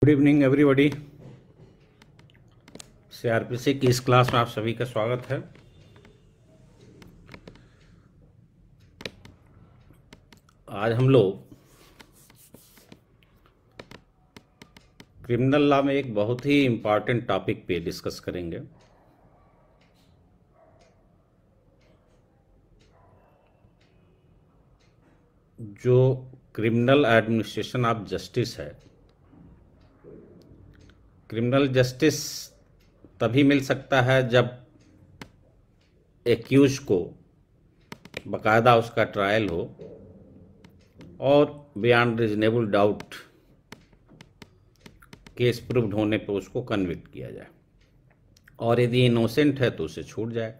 Good evening everybody. CrPC की इस class में आप सभी का स्वागत है। आज हम लोग क्रिमिनल लॉ में एक बहुत ही इम्पॉर्टेंट टॉपिक पे डिस्कस करेंगे। जो क्रिमिनल एडमिनिस्ट्रेशन ऑफ जस्टिस है। क्रिमिनल जस्टिस तभी मिल सकता है जब एक्यूज को बाकायदा उसका ट्रायल हो और beyond reasonable doubt case proved होने पर उसको कन्विक्ट किया जाए, और यदि इनोसेंट है तो उसे छूट जाए।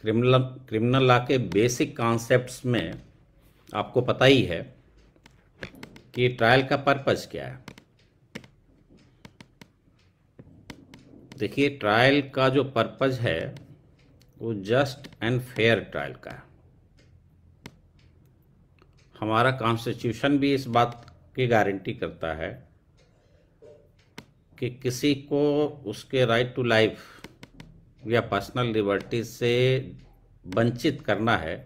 क्रिमिनल लॉ के बेसिक कॉन्सेप्ट्स में आपको पता ही है कि ट्रायल का पर्पस क्या है। देखिए, ट्रायल का जो पर्पस है वो जस्ट एंड फेयर ट्रायल का है। हमारा कॉन्स्टिट्यूशन भी इस बात की गारंटी करता है कि किसी को उसके राइट टू लाइफ या पर्सनल लिबर्टी से वंचित करना है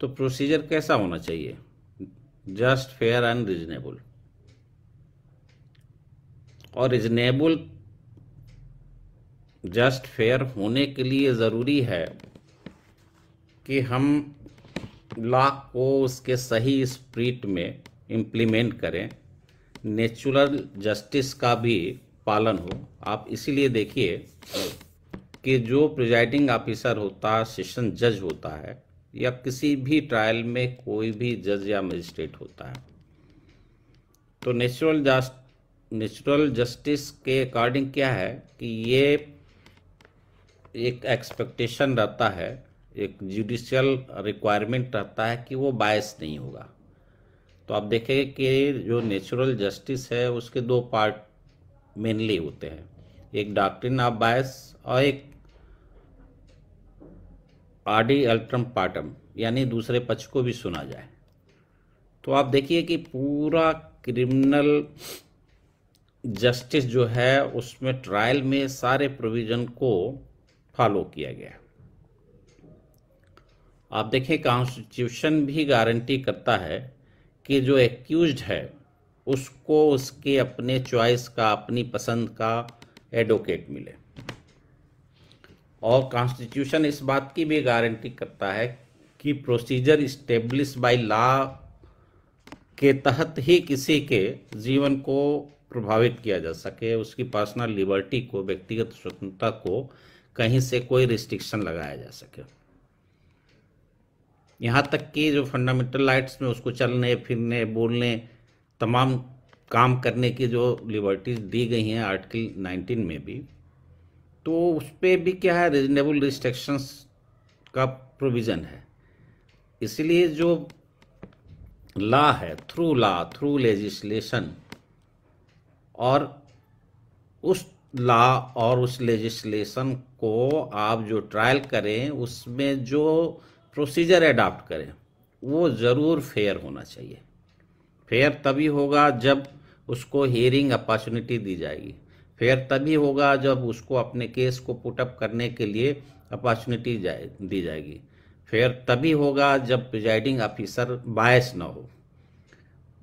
तो प्रोसीजर कैसा होना चाहिए? Just fair and reasonable. और रीजनेबल जस्ट फेयर होने के लिए ज़रूरी है कि हम लॉ को उसके सही स्पिरिट में इम्प्लीमेंट करें, नेचुरल जस्टिस का भी पालन हो। आप इसीलिए देखिए कि जो प्रिजाइडिंग ऑफिसर होता है, सेशन जज होता है, या किसी भी ट्रायल में कोई भी जज या मजिस्ट्रेट होता है, तो नेचुरल जस्टिस के अकॉर्डिंग क्या है कि ये एक एक्सपेक्टेशन रहता है, एक जुडिशियल रिक्वायरमेंट रहता है कि वो बायस नहीं होगा। तो आप देखें कि जो नेचुरल जस्टिस है उसके दो पार्ट मेनली होते हैं, एक डॉक्ट्रिन ऑफ बायस और एक आडी अल्ट्रम पार्टम, यानी दूसरे पक्ष को भी सुना जाए। तो आप देखिए कि पूरा क्रिमिनल जस्टिस जो है उसमें ट्रायल में सारे प्रोविजन को फॉलो किया गया। आप देखें, कॉन्स्टिट्यूशन भी गारंटी करता है कि जो एक्यूज्ड है उसको उसके अपने चॉइस का, अपनी पसंद का एडवोकेट मिले। और कॉन्स्टिट्यूशन इस बात की भी गारंटी करता है कि प्रोसीजर इस्टेब्लिश बाय लॉ के तहत ही किसी के जीवन को प्रभावित किया जा सके, उसकी पर्सनल लिबर्टी को, व्यक्तिगत स्वतंत्रता को कहीं से कोई रिस्ट्रिक्शन लगाया जा सके। यहाँ तक कि जो फंडामेंटल राइट्स में उसको चलने फिरने, बोलने, तमाम काम करने की जो लिबर्टीज दी गई हैं आर्टिकल 19 में भी, तो उस पर भी क्या है, रीजनेबल रिस्ट्रिक्शंस का प्रोविज़न है। इसलिए जो लॉ है, थ्रू लेजिस्लेशन, और उस लॉ और उस लेजिस्लेशन को आप जो ट्रायल करें उसमें जो प्रोसीजर अडॉप्ट करें वो ज़रूर फेयर होना चाहिए। फेयर तभी होगा जब उसको हियरिंग अपॉर्चुनिटी दी जाएगी। फेयर तभी होगा जब उसको अपने केस को पुटअप करने के लिए अपॉर्चुनिटी दी जाएगी। फेयर तभी होगा जब प्रिजाइडिंग ऑफिसर बायस ना हो।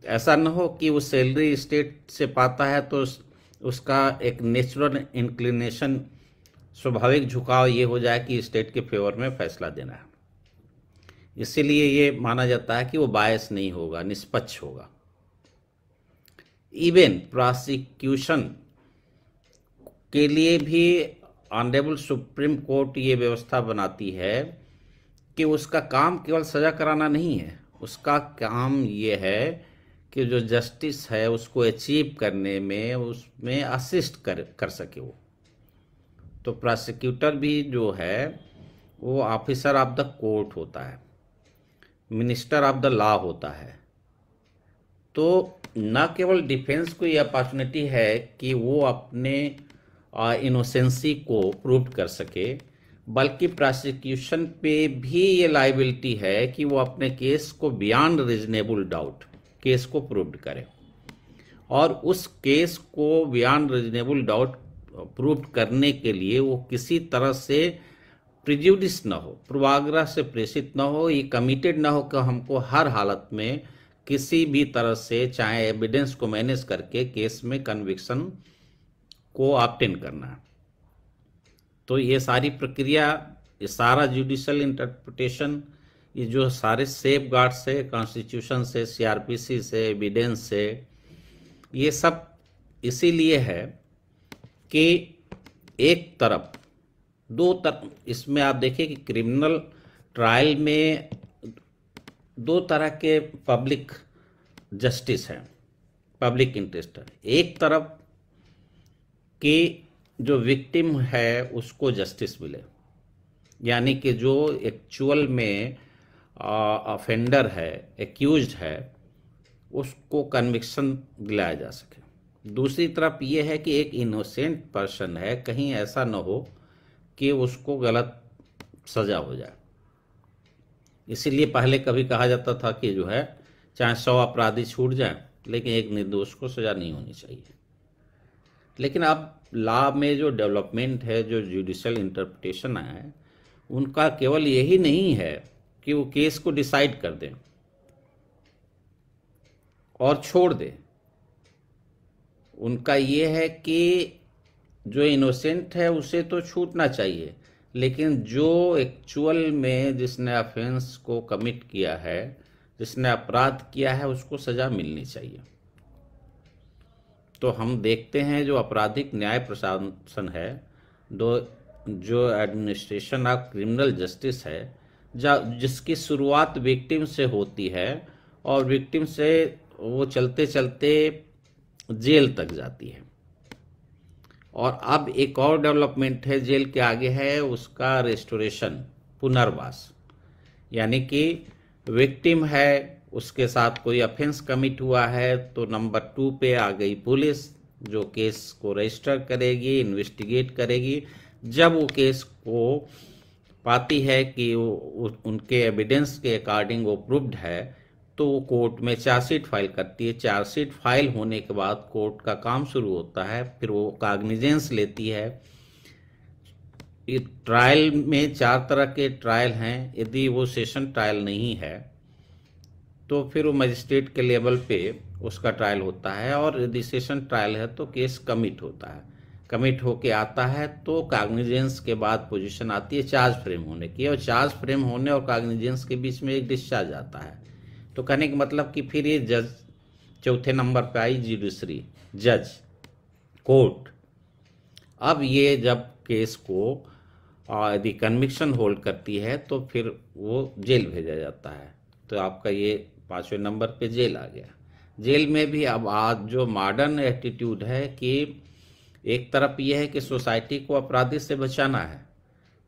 ऐसा ना हो कि वो सैलरी स्टेट से पाता है तो उसका एक नेचुरल इंक्लिनेशन, स्वाभाविक झुकाव ये हो जाए कि स्टेट के फेवर में फैसला देना है। इसीलिए ये माना जाता है कि वो बायस नहीं होगा, निष्पक्ष होगा। इवन प्रोसिक्यूशन के लिए भी ऑनरेबल सुप्रीम कोर्ट ये व्यवस्था बनाती है कि उसका काम केवल सजा कराना नहीं है, उसका काम ये है कि जो जस्टिस है उसको अचीव करने में, उसमें असिस्ट कर सके वो। तो प्रोसिक्यूटर भी जो है वो ऑफिसर ऑफ द कोर्ट होता है, मिनिस्टर ऑफ द लॉ होता है। तो न केवल डिफेंस को ये अपॉर्चुनिटी है कि वो अपने इनोसेंसी को प्रूव कर सके, बल्कि प्रोसिक्यूशन पे भी ये लायबिलिटी है कि वो अपने केस को बियॉन्ड रीजनेबल डाउट केस को प्रूव करे। और उस केस को बियॉन्ड रीजनेबल डाउट प्रूव करने के लिए वो किसी तरह से प्रिजुडिस न हो, पूर्वाग्रह से प्रेषित न हो, ये कमिटेड न हो कि हमको हर हालत में किसी भी तरह से चाहे एविडेंस को मैनेज करके केस में कन्विक्शन को ऑब्टेन करना है। तो ये सारी प्रक्रिया, ये सारा जुडिशियल इंटरप्रिटेशन, ये जो सारे सेफ गार्ड्स है कॉन्स्टिट्यूशन से, सीआरपीसी से, एविडेंस से, ये सब इसीलिए है कि एक तरफ, दो तरफ, इसमें आप देखिए कि क्रिमिनल ट्रायल में दो तरह के पब्लिक जस्टिस है, पब्लिक इंटरेस्ट है। एक तरफ कि जो विक्टिम है उसको जस्टिस मिले, यानी कि जो एक्चुअल में ऑफेंडर है, एक्यूज्ड है, उसको कन्विक्शन दिलाया जा सके। दूसरी तरफ ये है कि एक इनोसेंट पर्सन है, कहीं ऐसा न हो कि उसको गलत सजा हो जाए। इसीलिए पहले कभी कहा जाता था कि जो है चाहे 100 अपराधी छूट जाए लेकिन एक निर्दोष को सजा नहीं होनी चाहिए। लेकिन अब लॉ में जो डेवलपमेंट है, जो जुडिशियल इंटरप्रिटेशन है, उनका केवल यही नहीं है कि वो केस को डिसाइड कर दें और छोड़ दें। उनका ये है कि जो इनोसेंट है उसे तो छूटना चाहिए, लेकिन जो एक्चुअल में जिसने ऑफेंस को कमिट किया है, जिसने अपराध किया है, उसको सजा मिलनी चाहिए। तो हम देखते हैं जो आपराधिक न्याय प्रशासन है, जो एडमिनिस्ट्रेशन ऑफ क्रिमिनल जस्टिस है, जिसकी शुरुआत विक्टिम से होती है और विक्टिम से वो चलते चलते जेल तक जाती है। और अब एक और डेवलपमेंट है जेल के आगे है, उसका रेस्टोरेशन, पुनर्वास। यानी कि विक्टिम है, उसके साथ कोई ऑफेंस कमिट हुआ है, तो नंबर 2 पे आ गई पुलिस, जो केस को रजिस्टर करेगी, इन्वेस्टिगेट करेगी। जब वो केस को पाती है कि उनके एविडेंस के अकॉर्डिंग वो प्रूव्ड है, तो वो कोर्ट में चार्जशीट फाइल करती है। चार्जशीट फाइल होने के बाद कोर्ट का काम शुरू होता है, फिर वो कॉग्निजेंस लेती है। ये ट्रायल में 4 तरह के ट्रायल हैं। यदि वो सेशन ट्रायल नहीं है तो फिर वो मजिस्ट्रेट के लेवल पे उसका ट्रायल होता है, और यदि सेशन ट्रायल है तो केस कमिट होता है। कमिट होके आता है तो कॉग्निजेंस के बाद पोजीशन आती है चार्ज फ्रेम होने की, और चार्ज फ्रेम होने और कॉग्निजेंस के बीच में एक डिस्चार्ज आता है। तो कहने का मतलब कि फिर ये जज चौथे नंबर पे आई जुडिशरी, जज, कोर्ट। अब ये जब केस को यदि कन्विक्शन होल्ड करती है तो फिर वो जेल भेजा जाता है। तो आपका ये 5वें नंबर पे जेल आ गया। जेल में भी अब आज जो मॉडर्न एटीट्यूड है कि एक तरफ ये है कि सोसाइटी को अपराधी से बचाना है,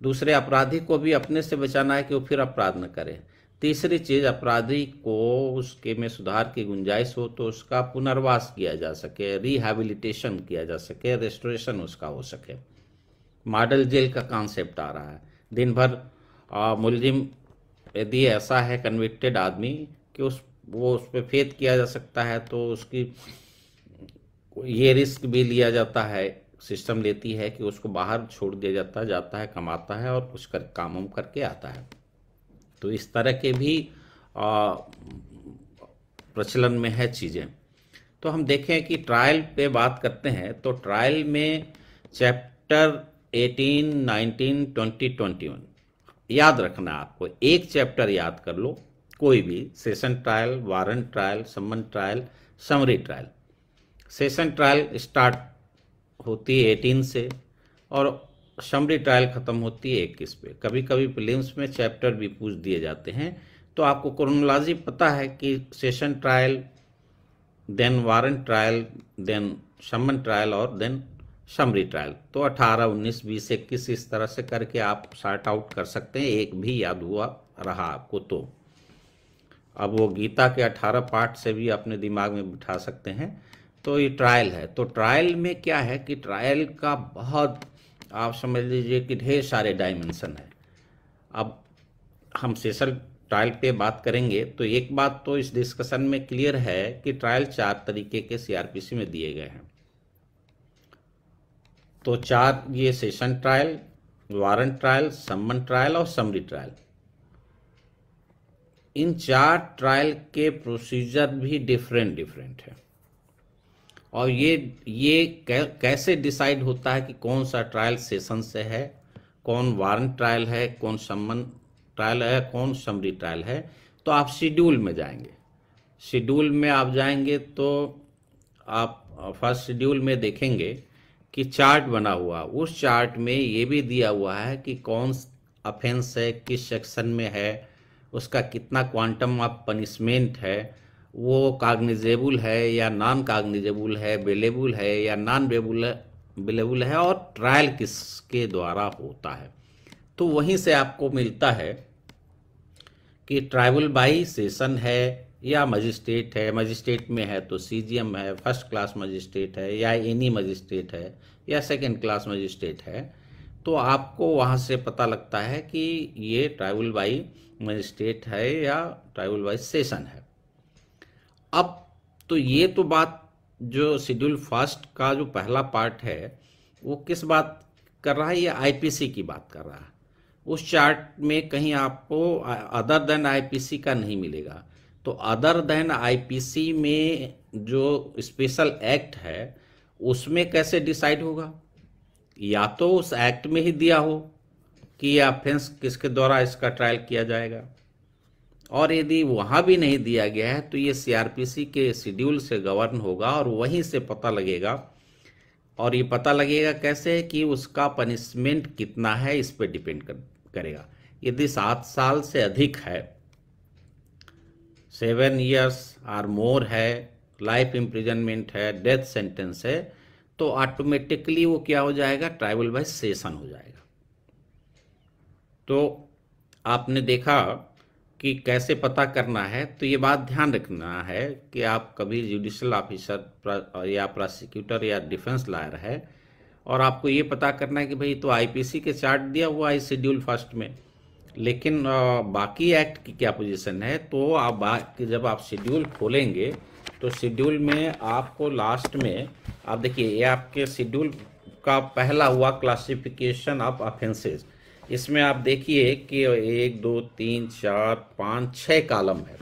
दूसरे अपराधी को भी अपने से बचाना है कि वो फिर अपराध न करे। तीसरी चीज, अपराधी को उसके में सुधार की गुंजाइश हो तो उसका पुनर्वास किया जा सके, रिहैबिलिटेशन किया जा सके, रेस्टोरेशन उसका हो सके। मॉडल जेल का कॉन्सेप्ट आ रहा है। दिन भर मुलजिम यदि ऐसा है कन्विक्टेड आदमी कि वो उस पर फेथ किया जा सकता है, तो उसकी ये रिस्क भी लिया जाता है, सिस्टम लेती है कि उसको बाहर छोड़ दिया जाता है, कमाता है और कुछ काम वाम करके आता है। तो इस तरह के भी प्रचलन में है चीज़ें। तो हम देखें कि ट्रायल पे बात करते हैं, तो ट्रायल में चैप्टर 18, 19, 20, 21 याद रखना है आपको। एक चैप्टर याद कर लो, कोई भी, session trial, warrant trial, summons trial, summary trial. Session trial start होती है 18 से और समरी ट्रायल खत्म होती है 21 पे। कभी कभी प्रीलिम्स में चैप्टर भी पूछ दिए जाते हैं। तो आपको क्रोनोलॉजी पता है कि session trial, then warrant trial, then summons trial और देन समरी ट्रायल। तो 18, 19, 20, 21 इस तरह से करके आप सॉर्ट आउट कर सकते हैं, एक भी याद हुआ रहा आपको तो। अब वो गीता के 18 पार्ट से भी अपने दिमाग में बिठा सकते हैं। तो ये ट्रायल है। तो ट्रायल में क्या है कि ट्रायल का बहुत, आप समझ लीजिए कि ढेर सारे डायमेंशन है। अब हम सेशन ट्रायल पे बात करेंगे तो एक बात तो इस डिस्कशन में क्लियर है कि ट्रायल 4 तरीके के सीआरपीसी में दिए गए हैं। तो 4 ये सेशन ट्रायल, वारंट ट्रायल, सम्मन ट्रायल और समरी ट्रायल। इन 4 ट्रायल के प्रोसीजर भी डिफरेंट है। और ये कैसे डिसाइड होता है कि कौन सा ट्रायल सेशन से है, कौन वारंट ट्रायल है, कौन सम्मन ट्रायल है, कौन समरी ट्रायल है। तो आप शेड्यूल में जाएंगे, शेड्यूल में आप जाएंगे तो आप फर्स्ट शेड्यूल में देखेंगे कि चार्ट बना हुआ, उस चार्ट में ये भी दिया हुआ है कि कौन ऑफेंस है, किस सेक्शन में है, उसका कितना क्वांटम ऑफ पनिशमेंट है, वो काग्निजेबल है या नॉन काग्निजेबल है, बेलेबल है या नॉन बेलेबल है, और ट्रायल किसके द्वारा होता है। तो वहीं से आपको मिलता है कि ट्राइबल बाई सेशन है या मजिस्ट्रेट है। मजिस्ट्रेट में है तो सीजीएम है, फर्स्ट क्लास मजिस्ट्रेट है, या एनी मजिस्ट्रेट है, या सेकंड क्लास मजिस्ट्रेट है। तो आपको वहाँ से पता लगता है कि ये ट्राइबल बाई मजिस्ट्रेट है या ट्राइबल बाई सेशन है। अब तो ये तो बात जो शेड्यूल फर्स्ट का जो पहला पार्ट है वो किस बात कर रहा है, ये आईपीसी की बात कर रहा है। उस चार्ट में कहीं आपको अदर देन आईपीसी का नहीं मिलेगा। तो अदर देन आईपीसी में जो स्पेशल एक्ट है उसमें कैसे डिसाइड होगा, या तो उस एक्ट में ही दिया हो कि यह ऑफेंस किसके द्वारा इसका ट्रायल किया जाएगा, और यदि वहां भी नहीं दिया गया है तो ये सीआरपीसी के शेड्यूल से गवर्न होगा और वहीं से पता लगेगा। और ये पता लगेगा कैसे कि उसका पनिशमेंट कितना है, इस पर डिपेंड करेगा। यदि 7 साल से अधिक है, 7 इयर्स और मोर है, लाइफ इम्प्रिजनमेंट है, डेथ सेंटेंस है, तो ऑटोमेटिकली वो क्या हो जाएगा, ट्राइबल बाय सेशन हो जाएगा। तो आपने देखा कि कैसे पता करना है। तो ये बात ध्यान रखना है कि आप कभी जुडिशियल ऑफिसर या प्रोसिक्यूटर या डिफेंस लॉयर है और आपको ये पता करना है कि भाई तो आईपीसी के चार्ट दिया हुआ है शेड्यूल फर्स्ट में, लेकिन बाकी एक्ट की क्या पोजीशन है। तो आप जब आप शेड्यूल खोलेंगे तो शेड्यूल में आपको लास्ट में आप देखिए, ये आपके शेड्यूल का पहला हुआ क्लासिफिकेशन ऑफ ऑफेंसेस। इसमें आप देखिए कि 1 2 3 4 5 6 कॉलम है,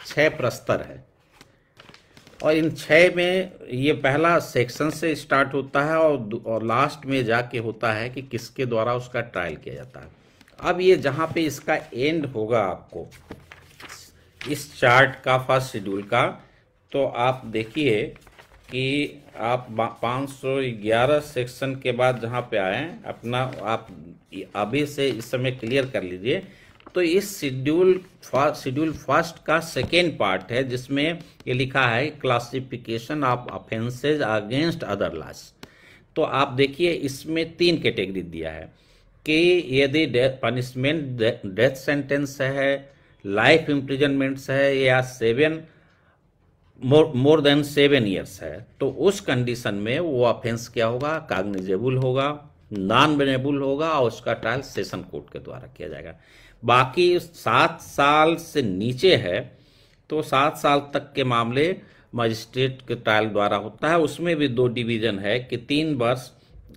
6 प्रस्तर है, और इन 6 में ये पहला सेक्शन से स्टार्ट होता है और लास्ट में जाके होता है कि किसके द्वारा उसका ट्रायल किया जाता है। अब ये जहाँ पे इसका एंड होगा आपको इस चार्ट का फर्स्ट शेड्यूल का, तो आप देखिए कि आप 511 सेक्शन के बाद जहाँ पे आए अपना, आप अभी से इस समय क्लियर कर लीजिए। तो इस शेड्यूल फर्स्ट का सेकेंड पार्ट है जिसमें ये लिखा है classification of offences against other laws. तो आप देखिए इसमें 3 कैटेगरी दिया है कि यदि पनिशमेंट डेथ सेंटेंस है, लाइफ इम्प्रिजनमेंट है, या मोर देन 7 इयर्स है, तो उस कंडीशन में वो ऑफेंस क्या होगा, कॉग्निजेबल होगा, नॉन बेनेबल होगा, और उसका ट्रायल सेशन कोर्ट के द्वारा किया जाएगा। बाकी 7 साल से नीचे है तो 7 साल तक के मामले मजिस्ट्रेट के ट्रायल द्वारा होता है। उसमें भी 2 डिवीजन है कि 3 वर्ष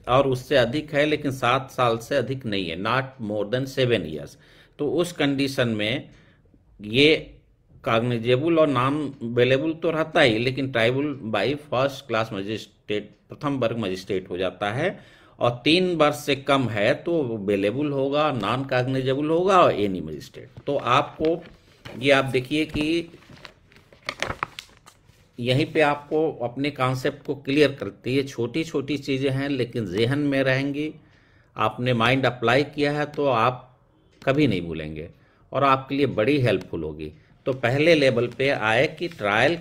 और उससे अधिक है लेकिन 7 साल से अधिक नहीं है, नॉट मोर देन 7 इयर्स। तो उस कंडीशन में ये कॉग्निजेबल और नॉन बेलेबल तो रहता ही, लेकिन tribal by first class magistrate, प्रथम वर्ग मजिस्ट्रेट हो जाता है। और 3 वर्ष से कम है तो बेलेबल होगा, नॉन कॉग्निजेबल होगा और एनी मजिस्ट्रेट। तो आपको ये आप देखिए कि यहीं पे आपको अपने कॉन्सेप्ट को क्लियर करती है। छोटी छोटी चीज़ें हैं लेकिन जहन में रहेंगी, आपने माइंड अप्लाई किया है तो आप कभी नहीं भूलेंगे और आपके लिए बड़ी हेल्पफुल होगी। तो पहले लेवल पे आए कि ट्रायल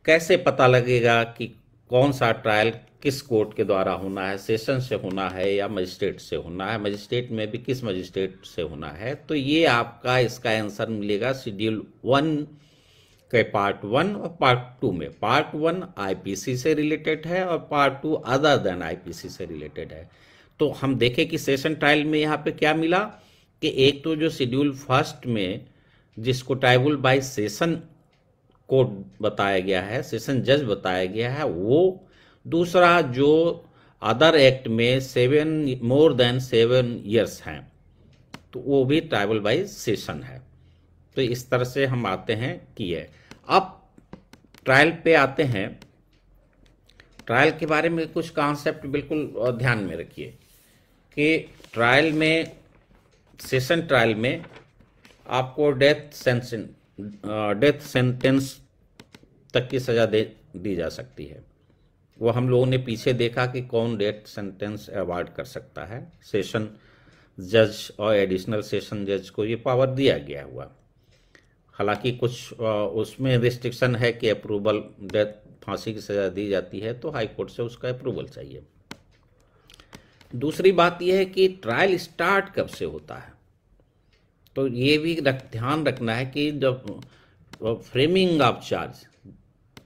कैसे पता लगेगा कि कौन सा ट्रायल किस कोर्ट के द्वारा होना है, सेशन से होना है या मजिस्ट्रेट से होना है, मजिस्ट्रेट में भी किस मजिस्ट्रेट से होना है। तो ये आपका इसका आंसर मिलेगा शेड्यूल 1 के पार्ट 1 और पार्ट 2 में। पार्ट 1 आईपीसी से रिलेटेड है और पार्ट 2 अदर देन आईपीसी से रिलेटेड है। तो हम देखें कि सेशन ट्रायल में यहाँ पे क्या मिला कि एक तो जो शेड्यूल फर्स्ट में जिसको ट्राइबल बाय सेशन कोर्ट बताया गया है, सेशन जज बताया गया है, वो दूसरा जो अदर एक्ट में 7 मोर देन 7 ईयर्स हैं, तो वो भी ट्राइबल बाय सेशन है। तो इस तरह से हम आते हैं कि ये अब ट्रायल पे आते हैं। ट्रायल के बारे में कुछ कॉन्सेप्ट बिल्कुल ध्यान में रखिए कि ट्रायल में, सेशन ट्रायल में आपको डेथ सेंटेंस तक की सज़ा दी जा सकती है। वो हम लोगों ने पीछे देखा कि कौन डेथ सेंटेंस अवॉइड कर सकता है। सेशन जज और एडिशनल सेशन जज को ये पावर दिया गया हुआ। हालांकि कुछ उसमें रिस्ट्रिक्शन है कि अप्रूवल, डेथ फांसी की सज़ा दी जाती है तो हाई कोर्ट से उसका अप्रूवल चाहिए। दूसरी बात यह है कि ट्रायल स्टार्ट कब से होता है, तो ये भी ध्यान रखना है कि जब फ्रेमिंग ऑफ चार्ज,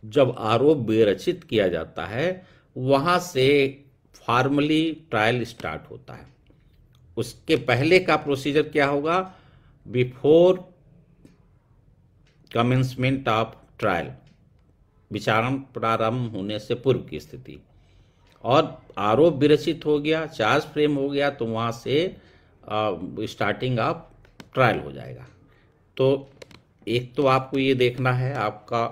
जब आरोप विरचित किया जाता है, वहाँ से फॉर्मली ट्रायल स्टार्ट होता है। उसके पहले का प्रोसीजर क्या होगा? बिफोर कमेंसमेंट ऑफ ट्रायल, विचारण प्रारंभ होने से पूर्व की स्थिति, और आरोप विरचित हो गया, चार्ज फ्रेम हो गया, तो वहाँ से स्टार्टिंग ऑफ ट्रायल हो जाएगा। तो एक तो आपको ये देखना है, आपका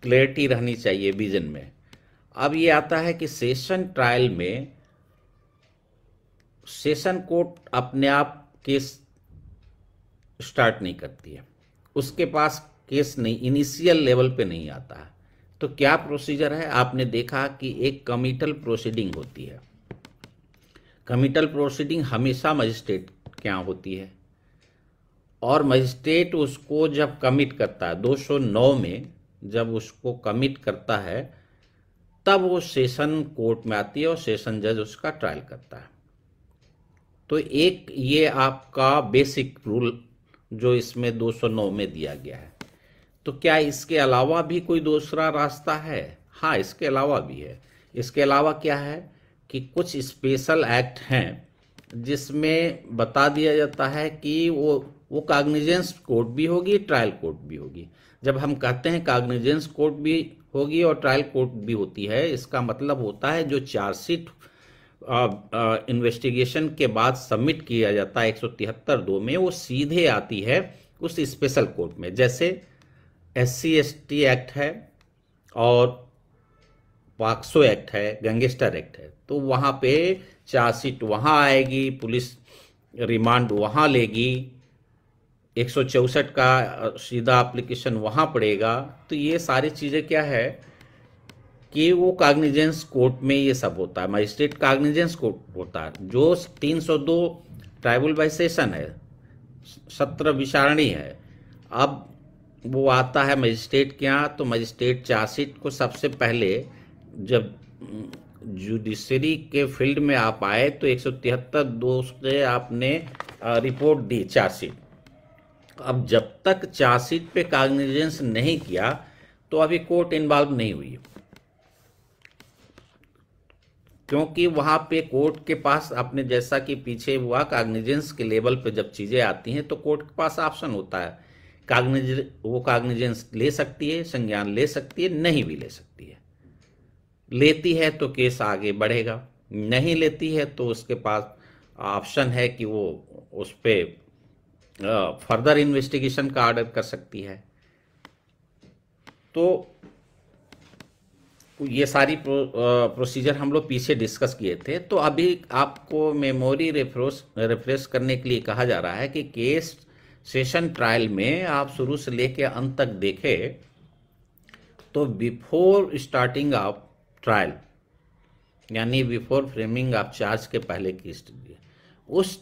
क्लैरिटी रहनी चाहिए विजन में। अब ये आता है कि सेशन ट्रायल में सेशन कोर्ट अपने आप केस स्टार्ट नहीं करती है, उसके पास केस नहीं, इनिशियल लेवल पे नहीं आता है। तो क्या प्रोसीजर है? आपने देखा कि एक कमिटल प्रोसीडिंग होती है। कमिटल प्रोसीडिंग हमेशा मजिस्ट्रेट के यहाँ होती है, और मजिस्ट्रेट उसको जब कमिट करता है 209 में, जब उसको कमिट करता है तब वो सेशन कोर्ट में आती है और सेशन जज उसका ट्रायल करता है। तो एक ये आपका बेसिक रूल जो इसमें 209 में दिया गया है। तो क्या इसके अलावा भी कोई दूसरा रास्ता है? हाँ, इसके अलावा भी है। इसके अलावा क्या है कि कुछ स्पेशल एक्ट हैं जिसमें बता दिया जाता है कि वो कॉग्निजेंस कोर्ट भी होगी, ट्रायल कोर्ट भी होगी। जब हम कहते हैं कॉग्निजेंस कोर्ट भी होगी और ट्रायल कोर्ट भी होती है, इसका मतलब होता है जो चार्जशीट इन्वेस्टिगेशन के बाद सबमिट किया जाता है 173(2) में, वो सीधे आती है उस स्पेशल कोर्ट में। जैसे SC/ST एक्ट है और पॉक्सो एक्ट है, गैंगस्टर एक्ट है, तो वहाँ पे चार्जशीट वहाँ आएगी, पुलिस रिमांड वहाँ लेगी, 164 का सीधा एप्लीकेशन वहाँ पड़ेगा। तो ये सारी चीज़ें क्या है कि वो कॉग्निजेंस कोर्ट में ये सब होता है, मजिस्ट्रेट कॉग्निजेंस कोर्ट होता है। जो 302 ट्राइबल बाय सेशन है, सत्र विचारणी है, अब वो आता है मजिस्ट्रेट के यहाँ, तो मजिस्ट्रेट चार्जशीट को सबसे पहले, जब जुडिशरी के फील्ड में आप आए तो 173(2) से आपने रिपोर्ट दी चार्जशीट। अब जब तक चार्जशीट पे कॉग्निजेंस नहीं किया तो अभी कोर्ट इन्वॉल्व नहीं हुई, क्योंकि वहां पे कोर्ट के पास, आपने जैसा कि पीछे हुआ, कॉग्निजेंस के लेवल पे जब चीजें आती हैं तो कोर्ट के पास ऑप्शन होता है, वो कॉग्निजेंस ले सकती है, संज्ञान ले सकती है, नहीं भी ले सकती है। लेती है तो केस आगे बढ़ेगा, नहीं लेती है तो उसके पास ऑप्शन है कि वो उस पर फर्दर इन्वेस्टिगेशन का ऑर्डर कर सकती है। तो ये सारी प्रोसीजर हम लोग पीछे डिस्कस किए थे। तो अभी आपको मेमोरी रिफ्रेश करने के लिए कहा जा रहा है कि केस सेशन ट्रायल में आप शुरू से लेके अंत तक देखें तो बिफोर स्टार्टिंग ऑफ ट्रायल, यानी बिफोर फ्रेमिंग ऑफ चार्ज के पहले की स्थिति, उस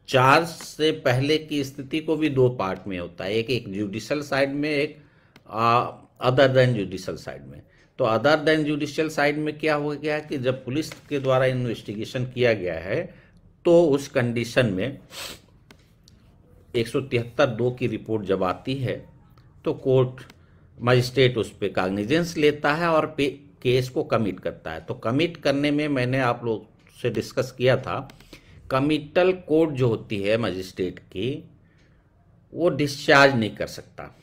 चार्ज से पहले की स्थिति को भी 2 पार्ट में होता है, एक जुडिशियल साइड में, एक अदर देन जुडिशियल साइड में। तो अदर देन जुडिशियल साइड में क्या हो गया कि जब पुलिस के द्वारा इन्वेस्टिगेशन किया गया है तो उस कंडीशन में 173(2) की रिपोर्ट जब आती है तो कोर्ट, मजिस्ट्रेट उस पर कॉग्निजेंस लेता है और केस को कमिट करता है। तो कमिट करने में मैंने आप लोग से डिस्कस किया था, कमिटल कोर्ट जो होती है मजिस्ट्रेट की, वो डिस्चार्ज नहीं कर सकता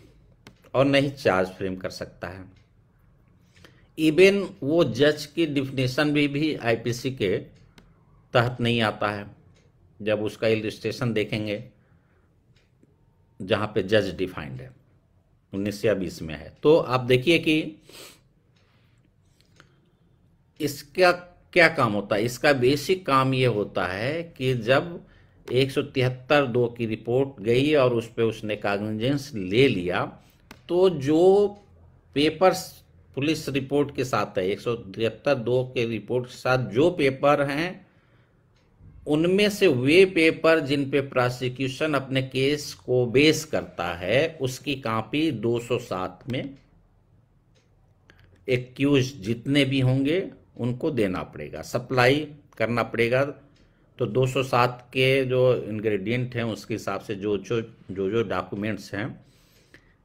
और नहीं चार्ज फ्रेम कर सकता है। इवन वो जज की डिफिनेशन भी आईपीसी के तहत नहीं आता है। जब उसका इलस्ट्रेशन देखेंगे जहां पे जज डिफाइंड है 19 या 20 में है, तो आप देखिए कि इसका क्या काम होता है। इसका बेसिक काम ये होता है कि जब 173(2) की रिपोर्ट गई और उस पर उसने कॉग्निजेंस ले लिया, तो जो पेपर्स पुलिस रिपोर्ट के साथ है 173(2) के रिपोर्ट के साथ जो पेपर हैं, उनमें से वे पेपर जिन पे प्रोसिक्यूशन अपने केस को बेस करता है, उसकी कॉपी 207 में एक्यूज जितने भी होंगे उनको देना पड़ेगा, सप्लाई करना पड़ेगा। तो 207 के जो इंग्रेडिएंट हैं उसके हिसाब से जो डॉक्यूमेंट्स हैं,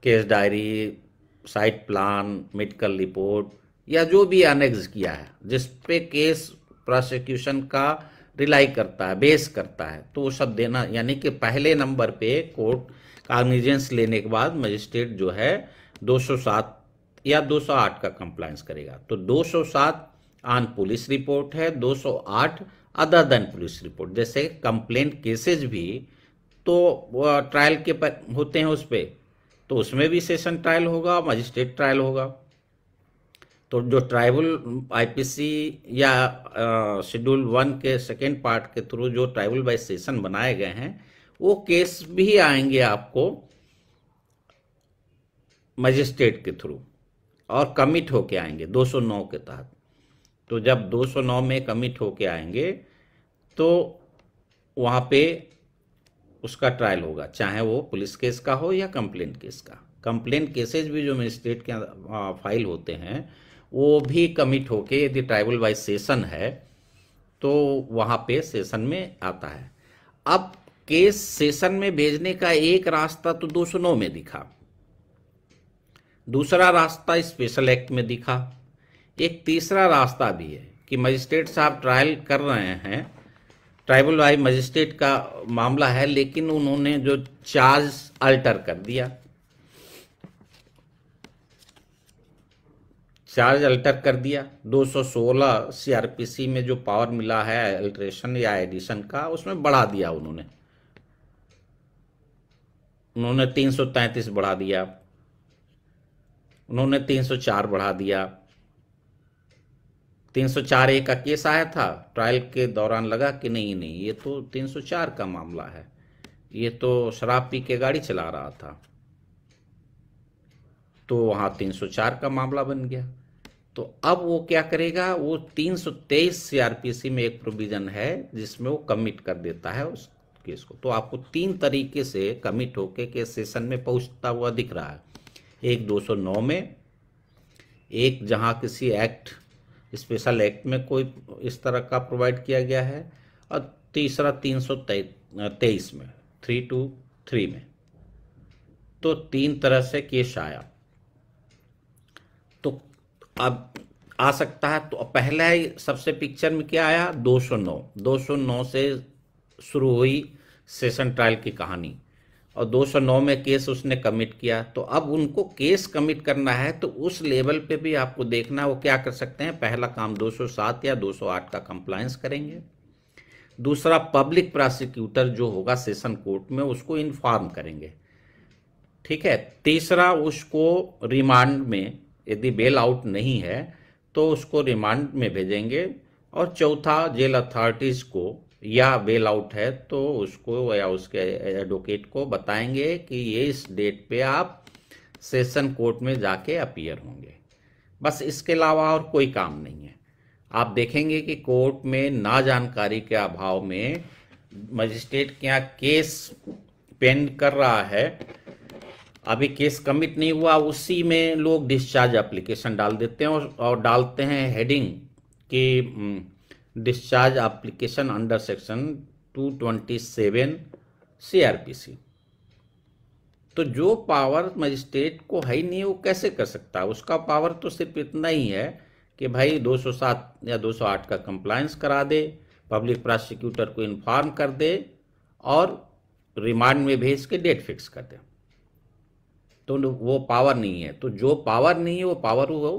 case diary, site plan, medical report या जो भी अनेक्स किया है जिस पे केस प्रोसिक्यूशन का रिलाई करता है, बेस करता है, तो वो सब देना। यानी कि पहले नंबर पे कोर्ट कॉग्निजेंस लेने के बाद मजिस्ट्रेट जो है 207 या 208 का कंप्लायंस करेगा। तो 207 ऑन पुलिस रिपोर्ट है, 208 अदर देन पुलिस रिपोर्ट। जैसे कंप्लेंट केसेज भी तो ट्रायल के होते हैं उस पे, तो उसमें भी सेशन ट्रायल होगा, मजिस्ट्रेट ट्रायल होगा। तो जो ट्राइबल आईपीसी या शेड्यूल 1 के सेकेंड पार्ट के थ्रू जो ट्राइबल बाय सेशन बनाए गए हैं, वो केस भी आएंगे आपको मजिस्ट्रेट के थ्रू और कमिट होके आएंगे 209 के तहत। तो जब 209 में कमिट होके आएंगे तो वहां पे उसका ट्रायल होगा, चाहे वो पुलिस केस का हो या कंप्लेंट केस का। कंप्लेंट केसेज भी जो मजिस्ट्रेट के फाइल होते हैं वो भी कमिट होके, यदि ट्राइबल बाय सेशन है तो वहां पे सेशन में आता है। अब केस सेशन में भेजने का एक रास्ता तो 209 में दिखा, दूसरा रास्ता स्पेशल एक्ट में दिखा, एक तीसरा रास्ता भी है कि मजिस्ट्रेट साहब ट्रायल कर रहे हैं, ट्राइबल बाय मजिस्ट्रेट का मामला है, लेकिन उन्होंने जो चार्ज अल्टर कर दिया, चार्ज अल्टर कर दिया। 216 सीआरपीसी में जो पावर मिला है अल्टरेशन या एडिशन का, उसमें बढ़ा दिया उन्होंने 333 बढ़ा दिया, उन्होंने 304 बढ़ा दिया। 304(a) का केस आया था, ट्रायल के दौरान लगा कि नहीं ये तो 304 का मामला है, ये तो शराब पी के गाड़ी चला रहा था, तो वहां 304 का मामला बन गया। तो अब वो क्या करेगा, वो 323 सीआरपीसी में एक प्रोविजन है जिसमें वो कमिट कर देता है उस केस को। तो आपको 3 तरीके से कमिट होके केस सेशन में पहुंचता हुआ दिख रहा है। एक 209 में, एक जहां किसी एक्ट, स्पेशल एक्ट में कोई इस तरह का प्रोवाइड किया गया है, और तीसरा 323 में, 323 में। तो 3 तरह से केस आया। तो अब आ सकता है, तो पहला ही सबसे पिक्चर में क्या आया, 209 से शुरू हुई सेशन ट्रायल की कहानी, और 209 में केस उसने कमिट किया। तो अब उनको केस कमिट करना है, तो उस लेवल पे भी आपको देखना वो क्या कर सकते हैं। पहला काम 207 या 208 का कंप्लायंस करेंगे। दूसरा, पब्लिक प्रोसिक्यूटर जो होगा सेशन कोर्ट में, उसको इन्फॉर्म करेंगे, ठीक है। तीसरा, उसको रिमांड में, यदि बेल आउट नहीं है तो उसको रिमांड में भेजेंगे। और चौथा, जेल अथॉरिटीज को, या बेल आउट है तो उसको या उसके एडवोकेट को बताएंगे कि ये इस डेट पे आप सेशन कोर्ट में जाके अपीयर होंगे। बस इसके अलावा और कोई काम नहीं है। आप देखेंगे कि कोर्ट में ना जानकारी के अभाव में मजिस्ट्रेट के यहाँ केस पेंड कर रहा है, अभी केस कमिट नहीं हुआ, उसी में लोग डिस्चार्ज एप्लीकेशन डाल देते हैं और डालते हैं हेडिंग कि discharge application under section 227 CrPC. तो जो पावर मजिस्ट्रेट को है ही नहीं, वो कैसे कर सकता है। उसका पावर तो सिर्फ इतना ही है कि भाई 207 या 208 का कंप्लायंस करा दे, पब्लिक प्रोसिक्यूटर को इन्फॉर्म कर दे और रिमांड में भेज के डेट फिक्स कर दे। तो वो पावर नहीं है। तो जो पावर नहीं है वो पावर वो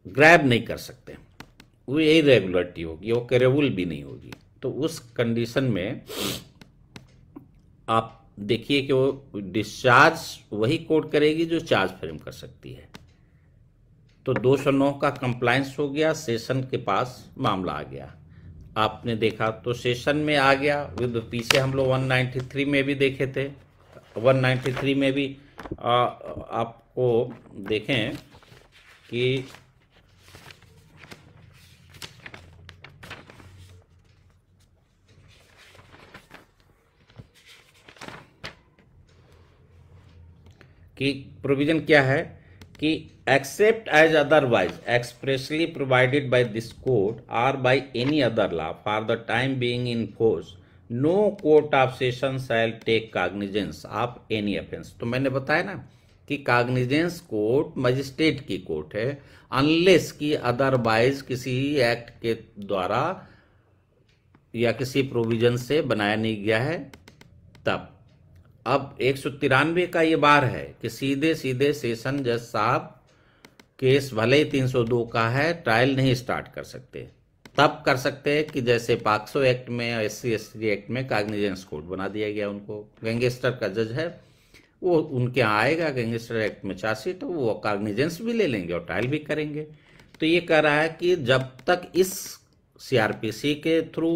ग्रैब नहीं कर सकते, वो इरेगुलरिटी होगी, वो करेबल भी नहीं होगी। तो उस कंडीशन में आप देखिए कि वो डिस्चार्ज वही कोर्ट करेगी जो चार्ज फ्रेम कर सकती है। तो 209 का कंप्लायंस हो गया, सेशन के पास मामला आ गया। आपने देखा तो सेशन में आ गया। पीछे हम लोग 193 में भी देखे थे, 193 में भी आपको देखें कि प्रोविजन क्या है कि except as otherwise expressly provided by this code और by any other law for the time being in force, no court of session shall take cognizance of any offence. तो मैंने बताया ना कि कॉग्निजेंस कोर्ट मजिस्ट्रेट की court है, unless कि otherwise किसी एक्ट के द्वारा या किसी प्रोविजन से बनाया नहीं गया है तब। अब 193 का ये बार है कि सीधे सीधे सेशन जज साहब केस भले ही 302 का है ट्रायल नहीं स्टार्ट कर सकते। तब कर सकते हैं कि जैसे पॉक्सो एक्ट में या SC/ST एक्ट में कॉग्निजेंस कोर्ट बना दिया गया उनको। गैंगस्टर का जज है वो उनके यहाँ आएगा, गैंगस्टर एक्ट में चार्जशीट, तो वो कॉग्निजेंस भी ले लेंगे और ट्रायल भी करेंगे। तो ये कह रहा है कि जब तक इस CRPC के थ्रू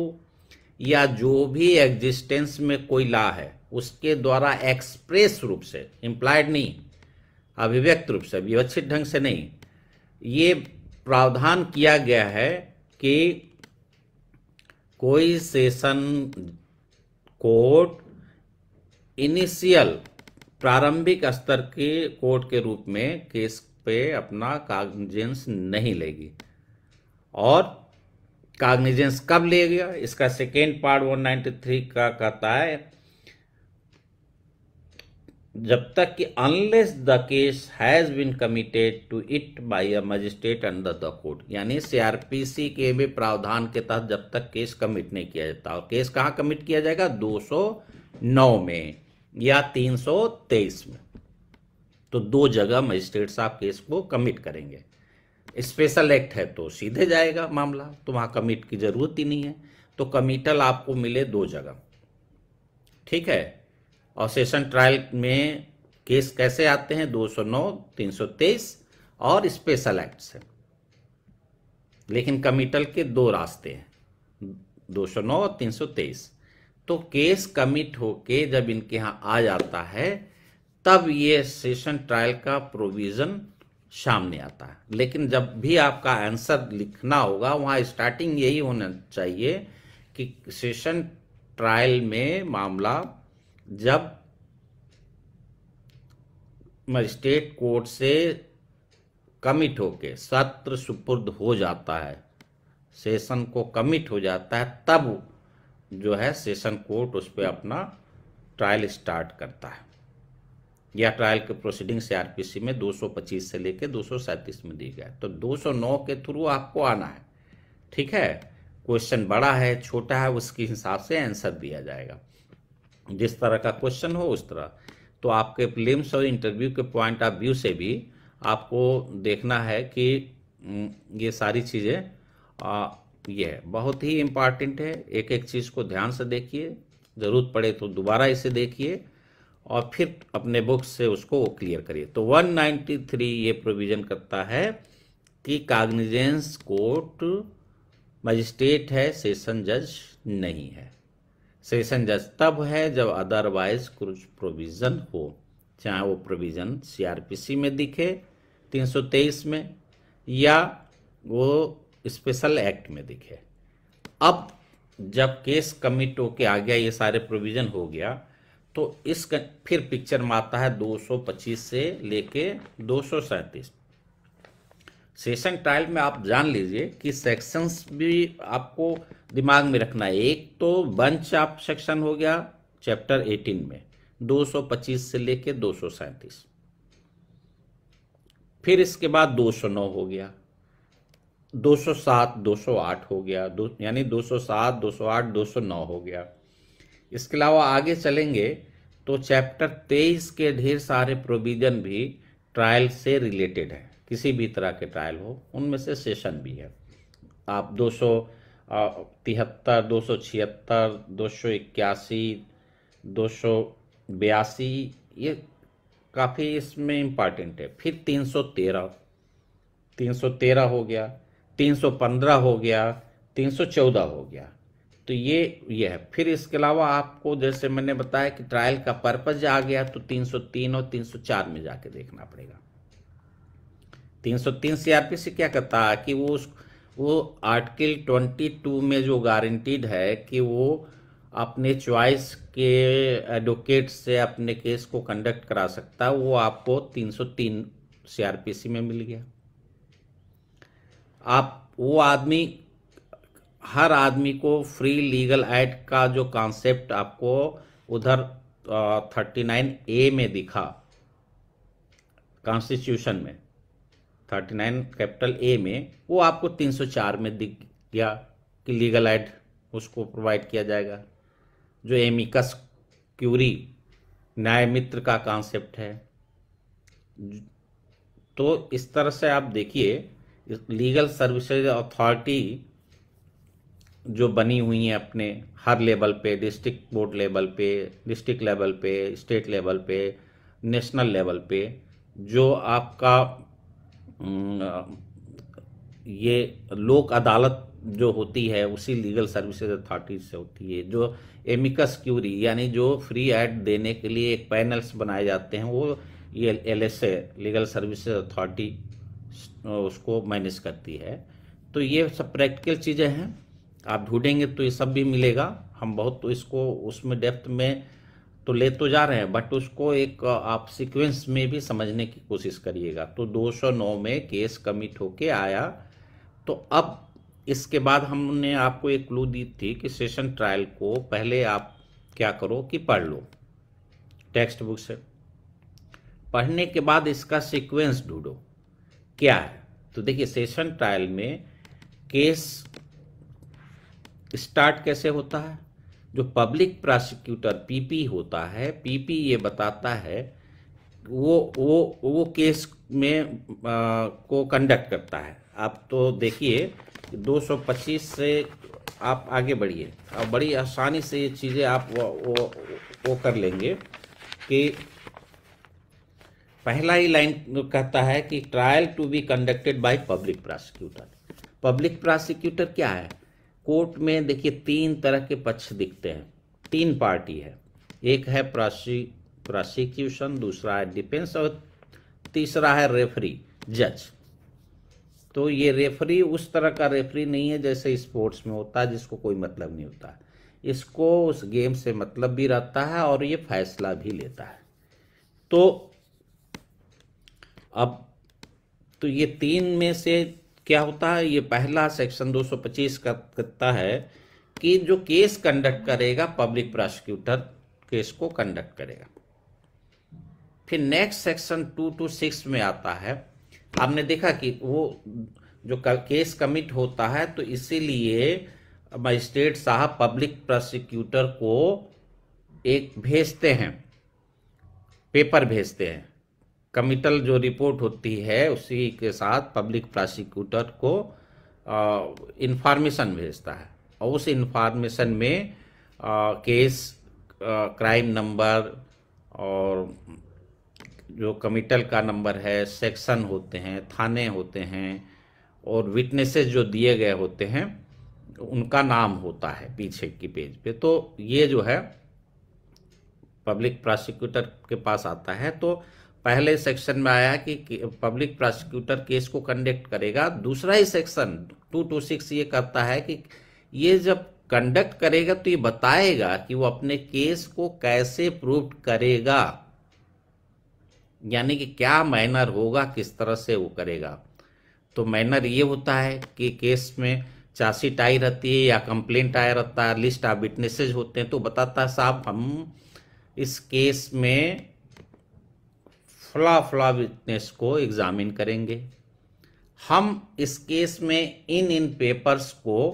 या जो भी एग्जिस्टेंस में कोई लॉ है उसके द्वारा एक्सप्रेस रूप से, इम्प्लाइड नहीं, अभिव्यक्त रूप से, व्यवस्थित ढंग से नहीं, ये प्रावधान किया गया है कि कोई सेशन कोर्ट इनिशियल प्रारंभिक स्तर के कोर्ट के रूप में केस पे अपना कॉग्निजेंस नहीं लेगी। और कॉग्निजेंस कब लेगा, इसका सेकेंड पार्ट 193 का कहता है जब तक कि unless the case has been committed to it by a magistrate under the code, यानी CRPC के भी प्रावधान के तहत जब तक केस कमिट नहीं किया जाता। और केस कहाँ कमिट किया जाएगा, 209 में या 323 में। तो दो जगह मजिस्ट्रेट साहब केस को कमिट करेंगे। स्पेशल एक्ट है तो सीधे जाएगा मामला, तो वहां कमिट की जरूरत ही नहीं है। तो कमिटल आपको मिले दो जगह, ठीक है। और सेशन ट्रायल में केस कैसे आते हैं, 209, 323 और स्पेशल एक्ट से। लेकिन कमिटल के दो रास्ते हैं, 209 और 323। तो केस कमिट होके जब इनके यहां आ जाता है तब ये सेशन ट्रायल का प्रोविजन सामने आता है। लेकिन जब भी आपका आंसर लिखना होगा वहां स्टार्टिंग यही होना चाहिए कि सेशन ट्रायल में मामला जब मजिस्ट्रेट कोर्ट से कमिट होके सत्र सुपुर्द हो जाता है, सेशन को कमिट हो जाता है, तब जो है सेशन कोर्ट उस पर अपना ट्रायल स्टार्ट करता है। या ट्रायल के प्रोसीडिंग CRPC में 225 से लेकर 237 में दी गया। तो 209 के थ्रू आपको आना है, ठीक है। क्वेश्चन बड़ा है छोटा है उसके हिसाब से आंसर दिया जाएगा, जिस तरह का क्वेश्चन हो उस तरह। तो आपके प्रीलिम्स और इंटरव्यू के पॉइंट ऑफ व्यू से भी आपको देखना है कि ये सारी चीज़ें ये है, बहुत ही इम्पॉर्टेंट है। एक एक चीज़ को ध्यान से देखिए, ज़रूरत पड़े तो दोबारा इसे देखिए और फिर अपने बुक्स से उसको क्लियर करिए। तो 193 ये प्रोविजन करता है कि कॉग्निजेंस कोर्ट मजिस्ट्रेट है, सेशन जज नहीं है। सेशन जज तब है जब अदरवाइज कुछ प्रोविजन हो, चाहे वो प्रोविजन CRPC में दिखे 323 में या वो स्पेशल एक्ट में दिखे। अब जब केस कमिट होके आ गया, ये सारे प्रोविजन हो गया, तो इस फिर पिक्चर में आता है 225 से लेके 237। सेशन ट्रायल में आप जान लीजिए कि सेक्शंस भी आपको दिमाग में रखना है। एक तो बंच ऑफ सेक्शन हो गया चैप्टर 18 में 225 से लेके 237। फिर इसके बाद 209 हो गया, 207, 208 हो गया, यानी 207, 208, 209 हो गया। इसके अलावा आगे चलेंगे तो चैप्टर 23 के ढेर सारे प्रोविजन भी ट्रायल से रिलेटेड है, किसी भी तरह के ट्रायल हो उनमें से सेशन भी है। आप 273, 276, 281, 282 ये काफ़ी इसमें इम्पॉर्टेंट है। फिर 313 हो गया, 315 हो गया, 314 हो गया। तो ये है। फिर इसके अलावा आपको जैसे मैंने बताया कि ट्रायल का पर्पज आ गया तो 303 और 304 में जाके देखना पड़ेगा। 303 सीआरपीसी क्या कहता है कि वो आर्टिकल 22 में जो गारंटीड है कि वो अपने चॉइस के एडवोकेट से अपने केस को कंडक्ट करा सकता है, वो आपको 303 सीआरपीसी में मिल गया। आप वो आदमी, हर आदमी को फ्री लीगल एड का जो कॉन्सेप्ट आपको उधर 39A में दिखा, कॉन्स्टिट्यूशन में 39A में, वो आपको 304 में दिख गया कि लीगल एड उसको प्रोवाइड किया जाएगा। जो एमिकस क्यूरी न्याय मित्र का कॉन्सेप्ट है। तो इस तरह से आप देखिए लीगल सर्विसेज अथॉरिटी जो बनी हुई है अपने हर लेवल पे, डिस्ट्रिक्ट बोर्ड लेवल पे, डिस्ट्रिक्ट लेवल पे, स्टेट लेवल पे, नेशनल लेवल पे, जो आपका ये लोक अदालत जो होती है उसी लीगल सर्विसेज अथॉरिटी से होती है। जो एमिकस क्यूरी यानी जो फ्री एड देने के लिए एक पैनल्स बनाए जाते हैं, वो ये LSA लीगल सर्विसेज अथॉरिटी उसको मैनेज करती है। तो ये सब प्रैक्टिकल चीज़ें हैं, आप ढूंढेंगे तो ये सब भी मिलेगा। हम बहुत तो इसको उसमें डेप्थ में तो ले तो जा रहे हैं, बट उसको एक आप सीक्वेंस में भी समझने की कोशिश करिएगा। तो 209 में केस कमिट होके आया। तो अब इसके बाद हमने आपको एक क्लू दी थी कि सेशन ट्रायल को पहले आप क्या करो कि पढ़ लो टेक्स्ट बुक से। पढ़ने के बाद इसका सीक्वेंस ढूंढो क्या है। तो देखिए सेशन ट्रायल में केस स्टार्ट कैसे होता है। जो पब्लिक प्रोसिक्यूटर पीपी होता है, पीपी ये बताता है वो केस में को कंडक्ट करता है। आप तो देखिए 225 से आप आगे बढ़िए, अब बड़ी आसानी से ये चीज़ें आप वो कर लेंगे कि पहला ही लाइन कहता है कि trial to be conducted by public prosecutor. Public prosecutor क्या है। कोर्ट में देखिए 3 तरह के पक्ष दिखते हैं, 3 पार्टी है। एक है प्रोसिक्यूशन, दूसरा है डिफेंस और तीसरा है रेफरी जज। तो ये रेफरी उस तरह का रेफरी नहीं है जैसे स्पोर्ट्स में होता है जिसको कोई मतलब नहीं होता। इसको उस गेम से मतलब भी रहता है और ये फैसला भी लेता है। तो अब तो ये 3 में से क्या होता है, ये पहला सेक्शन 225 का कहता है कि जो केस कंडक्ट करेगा पब्लिक प्रोसिक्यूटर केस को कंडक्ट करेगा। फिर नेक्स्ट सेक्शन 226 में आता है। आपने देखा कि वो जो केस कमिट होता है तो इसीलिए मजिस्ट्रेट साहब पब्लिक प्रोसिक्यूटर को एक भेजते हैं, पेपर भेजते हैं। कमिटल जो रिपोर्ट होती है उसी के साथ पब्लिक प्रोसिक्यूटर को इंफॉर्मेशन भेजता है और उस इंफॉर्मेशन में केस, क्राइम नंबर और जो कमिटल का नंबर है, सेक्शन होते हैं, थाने होते हैं और विटनेसेस जो दिए गए होते हैं उनका नाम होता है पीछे की पेज पे। तो ये जो है पब्लिक प्रोसिक्यूटर के पास आता है। तो पहले सेक्शन में आया कि पब्लिक प्रोसिक्यूटर केस को कंडक्ट करेगा। दूसरा ही सेक्शन 226 ये कहता है कि ये जब कंडक्ट करेगा तो ये बताएगा कि वो अपने केस को कैसे प्रूव करेगा, यानी कि क्या मैनर होगा, किस तरह से वो करेगा। तो मैनर ये होता है कि केस में चार्जशीट आई रहती है या कंप्लेंट आया रहता है, लिस्ट ऑफ विटनेसेज होते हैं, तो बताता है साहब हम इस केस में फला विटनेस को एग्जामिन करेंगे। हम इस केस में इन पेपर्स को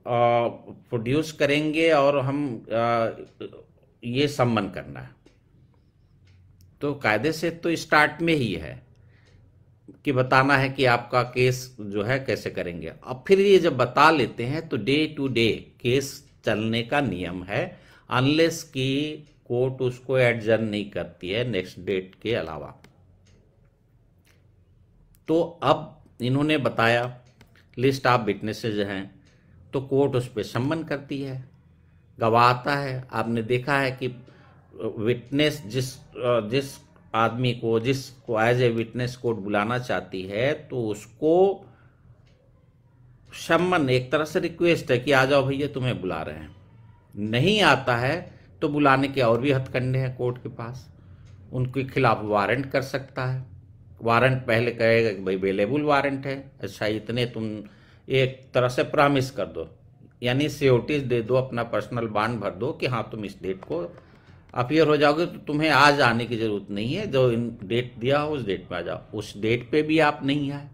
प्रोड्यूस करेंगे और हम ये सम्मन करना है। तो कायदे से तो स्टार्ट में ही है कि बताना है कि आपका केस जो है कैसे करेंगे। अब फिर ये जब बता लेते हैं तो डे टू डे केस चलने का नियम है, अनलेस कि कोर्ट उसको एडजर्न नहीं करती है नेक्स्ट डेट के अलावा। तो अब इन्होंने बताया लिस्ट ऑफ विटनेसेज हैं, तो कोर्ट उस पर सम्मन करती है, गवाह आता है। आपने देखा है कि विटनेस जिस आदमी को जिसको एज ए विटनेस कोर्ट बुलाना चाहती है तो उसको सम्मन एक तरह से रिक्वेस्ट है कि आ जाओ भैया तुम्हें बुला रहे हैं। नहीं आता है तो बुलाने के और भी हथकंडे हैं कोर्ट के पास, उनके खिलाफ वारंट कर सकता है। वारंट पहले कहेगा कि भाई अवेलेबल वारंट है, अच्छा इतने तुम एक तरह से प्रॉमिस कर दो, यानी सिक्योरिटीज दे दो, अपना पर्सनल बॉन्ड भर दो कि हाँ तुम इस डेट को अपीयर हो जाओगे, तो तुम्हें आज आने की जरूरत नहीं है, जो इन डेट दिया हो उस डेट पे आ जाओ। उस डेट पे भी आप नहीं आए,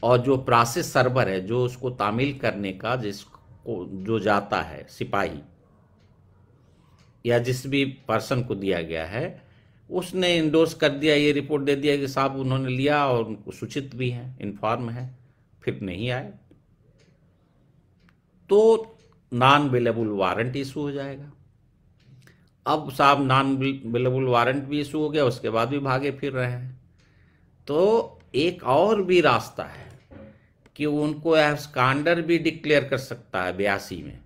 और जो प्रोसेस सर्वर है जो उसको तामील करने का जिसको जो जाता है सिपाही या जिस भी पर्सन को दिया गया है, उसने इंडोर्स कर दिया, ये रिपोर्ट दे दिया कि साहब उन्होंने लिया और उनको सूचित भी है, इन्फॉर्म है, फिर नहीं आए तो नॉन अवेलेबल वारंट इशू हो जाएगा। अब साहब नॉन अवेलेबल वारंट भी इशू हो गया, उसके बाद भी भागे फिर रहे हैं। तो एक और भी रास्ता है कि उनको एब्सकॉन्डर भी डिक्लेयर कर सकता है 82 में,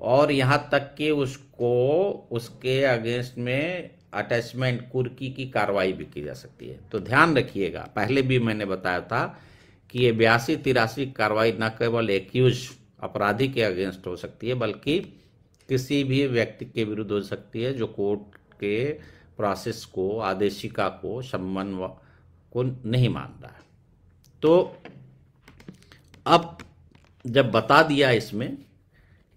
और यहां तक कि उसको उसके अगेंस्ट में अटैचमेंट कुर्की की कार्रवाई भी की जा सकती है। तो ध्यान रखिएगा, पहले भी मैंने बताया था कि ये 82-83 कार्रवाई न केवल एक्यूज अपराधी के अगेंस्ट हो सकती है, बल्कि किसी भी व्यक्ति के विरुद्ध हो सकती है जो कोर्ट के प्रोसेस को, आदेशिका को, सम्मन को नहीं मान रहा है। तो अब जब बता दिया इसमें,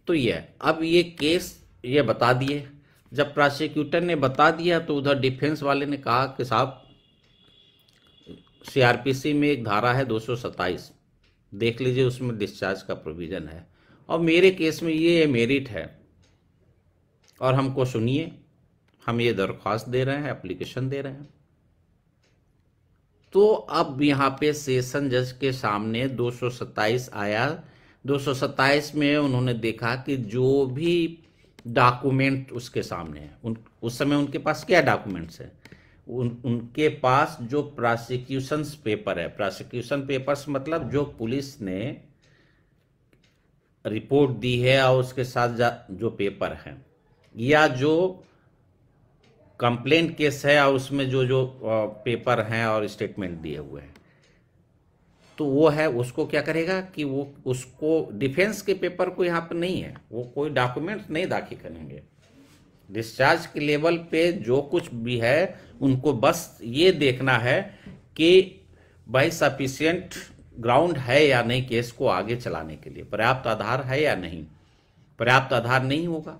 तो ये अब ये केस ये बता दिए, जब प्रोसिक्यूटर ने बता दिया तो उधर डिफेंस वाले ने कहा कि साहब सीआरपीसी में एक धारा है 227, देख लीजिए उसमें डिस्चार्ज का प्रोविजन है, और मेरे केस में ये मेरिट है और हमको सुनिए, हम ये दरख्वास्त दे रहे हैं, एप्लीकेशन दे रहे हैं। तो अब यहाँ पे सेशन जज के सामने 227 आया। 227 में उन्होंने देखा कि जो भी डॉक्यूमेंट उसके सामने है, उस समय उनके पास क्या डॉक्यूमेंट्स है, उनके पास जो प्रोसिक्यूशन पेपर है, प्रोसिक्यूशन पेपर्स मतलब जो पुलिस ने रिपोर्ट दी है और उसके साथ जो पेपर है, या जो कंप्लेंट केस है और उसमें जो जो पेपर हैं और स्टेटमेंट दिए हुए हैं, तो वो है, उसको क्या करेगा कि वो उसको डिफेंस के पेपर को यहाँ पर नहीं है, वो कोई डॉक्यूमेंट नहीं दाखिल करेंगे। डिस्चार्ज के लेवल पे जो कुछ भी है उनको बस ये देखना है कि भाई सफिशिएंट ग्राउंड है या नहीं केस को आगे चलाने के लिए, पर्याप्त आधार है या नहीं। पर्याप्त आधार नहीं होगा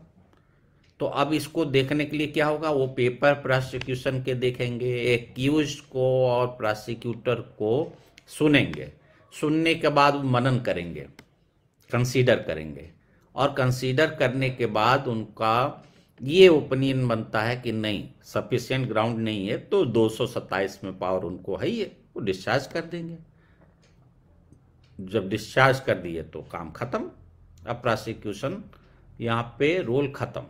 तो अब इसको देखने के लिए क्या होगा, वो पेपर प्रोसिक्यूशन के देखेंगे, एक्यूज को और प्रोसिक्यूटर को सुनेंगे, सुनने के बाद वो मनन करेंगे, कंसीडर करेंगे, और कंसीडर करने के बाद उनका ये ओपिनियन बनता है कि नहीं सफिशिएंट ग्राउंड नहीं है, तो 227 में पावर उनको है, ये वो डिस्चार्ज कर देंगे। जब डिस्चार्ज कर दिए तो काम खत्म, अब प्रोसिक्यूशन यहाँ पे रोल खत्म।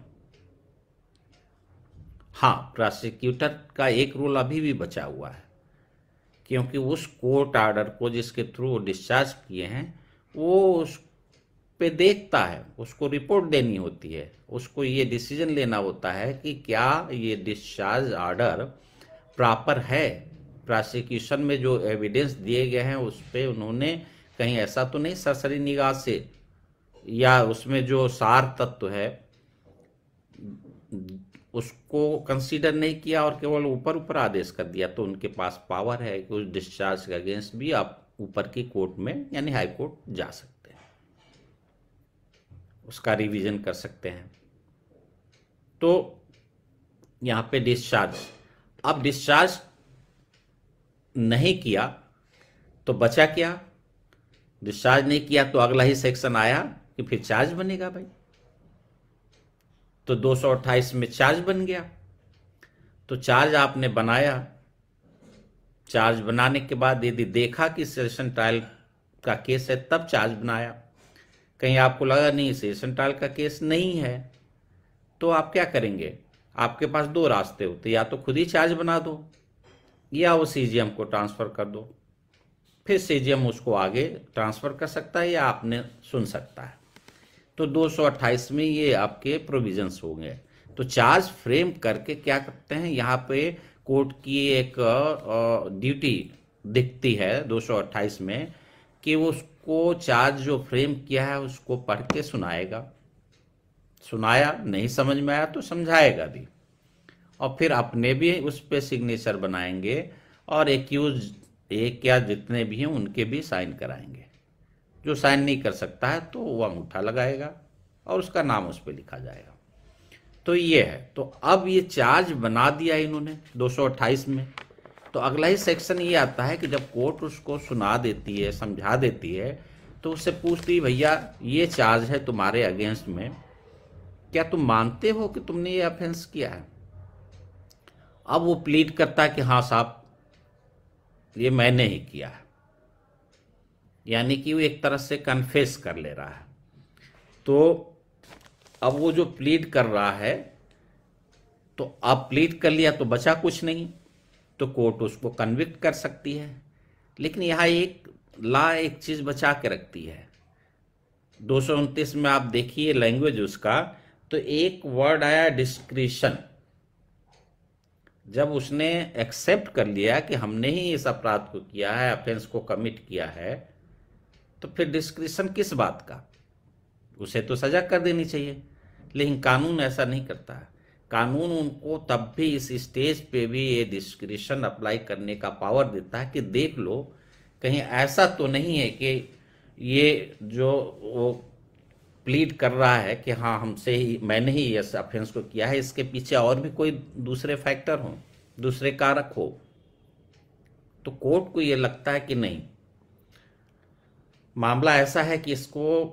हाँ, प्रोसिक्यूटर का एक रोल अभी भी बचा हुआ है, क्योंकि उस कोर्ट ऑर्डर को जिसके थ्रू वो डिस्चार्ज किए हैं वो उस पे देखता है, उसको रिपोर्ट देनी होती है, उसको ये डिसीजन लेना होता है कि क्या ये डिस्चार्ज ऑर्डर प्रॉपर है, प्रोसिक्यूशन में जो एविडेंस दिए गए हैं उस पर उन्होंने कहीं ऐसा तो नहीं सरसरी निगाह से, या उसमें जो सार तत्व है उसको कंसीडर नहीं किया और केवल ऊपर ऊपर आदेश कर दिया। तो उनके पास पावर है कि उस डिस्चार्ज के अगेंस्ट भी आप ऊपर की कोर्ट में यानी हाई कोर्ट जा सकते हैं, उसका रिवीजन कर सकते हैं। तो यहाँ पे डिस्चार्ज, अब डिस्चार्ज नहीं किया तो बचा क्या? डिस्चार्ज नहीं किया तो अगला ही सेक्शन आया कि फिर चार्ज बनेगा भाई। तो 228 में चार्ज बन गया। तो चार्ज आपने बनाया, चार्ज बनाने के बाद यदि देखा कि सेशन ट्रायल का केस है तब चार्ज बनाया। कहीं आपको लगा नहीं सेशन ट्रायल का केस नहीं है, तो आप क्या करेंगे? आपके पास दो रास्ते होते, या तो खुद ही चार्ज बना दो या वो सीजीएम को ट्रांसफ़र कर दो। फिर सीजीएम उसको आगे ट्रांसफ़र कर सकता है या आपने सुन सकता है। तो 228 में ये आपके प्रोविजंस होंगे। तो चार्ज फ्रेम करके क्या करते हैं, यहाँ पे कोर्ट की एक ड्यूटी दिखती है 228 में कि उसको चार्ज जो फ्रेम किया है उसको पढ़ के सुनाएगा, सुनाया नहीं समझ में आया तो समझाएगा भी, और फिर अपने भी उस पर सिग्नेचर बनाएंगे और एक्यूज एक या जितने भी हैं उनके भी साइन कराएंगे। जो साइन नहीं कर सकता है तो वो अंगूठा लगाएगा और उसका नाम उस पर लिखा जाएगा। तो ये है। तो अब ये चार्ज बना दिया इन्होंने 228 में। तो अगला ही सेक्शन ये आता है कि जब कोर्ट उसको सुना देती है, समझा देती है, तो उससे पूछती है भैया ये चार्ज है तुम्हारे अगेंस्ट में, क्या तुम मानते हो कि तुमने ये ऑफेंस किया है? अब वो प्लीड करता है कि हाँ साहब ये मैंने ही किया है, यानी कि वो एक तरह से कन्फेस कर ले रहा है। तो अब वो जो प्लीड कर रहा है, तो अब प्लीड कर लिया तो बचा कुछ नहीं, तो कोर्ट उसको कन्विक्ट कर सकती है। लेकिन यहाँ एक लॉ एक चीज बचा के रखती है 229 में, आप देखिए लैंग्वेज उसका, तो एक वर्ड आया डिस्क्रिशन। जब उसने एक्सेप्ट कर लिया कि हमने ही इस अपराध को किया है, ऑफेंस को कमिट किया है, तो फिर डिस्क्रिशन किस बात का? उसे तो सजा कर देनी चाहिए। लेकिन कानून ऐसा नहीं करता है। कानून उनको तब भी इस स्टेज पे भी ये डिस्क्रिशन अप्लाई करने का पावर देता है कि देख लो कहीं ऐसा तो नहीं है कि ये जो वो प्लीड कर रहा है कि हाँ हमसे ही, मैंने ही इस ऑफेंस को किया है, इसके पीछे और भी कोई दूसरे फैक्टर हो, दूसरे कारक हो। तो कोर्ट को ये लगता है कि नहीं, मामला ऐसा है कि इसको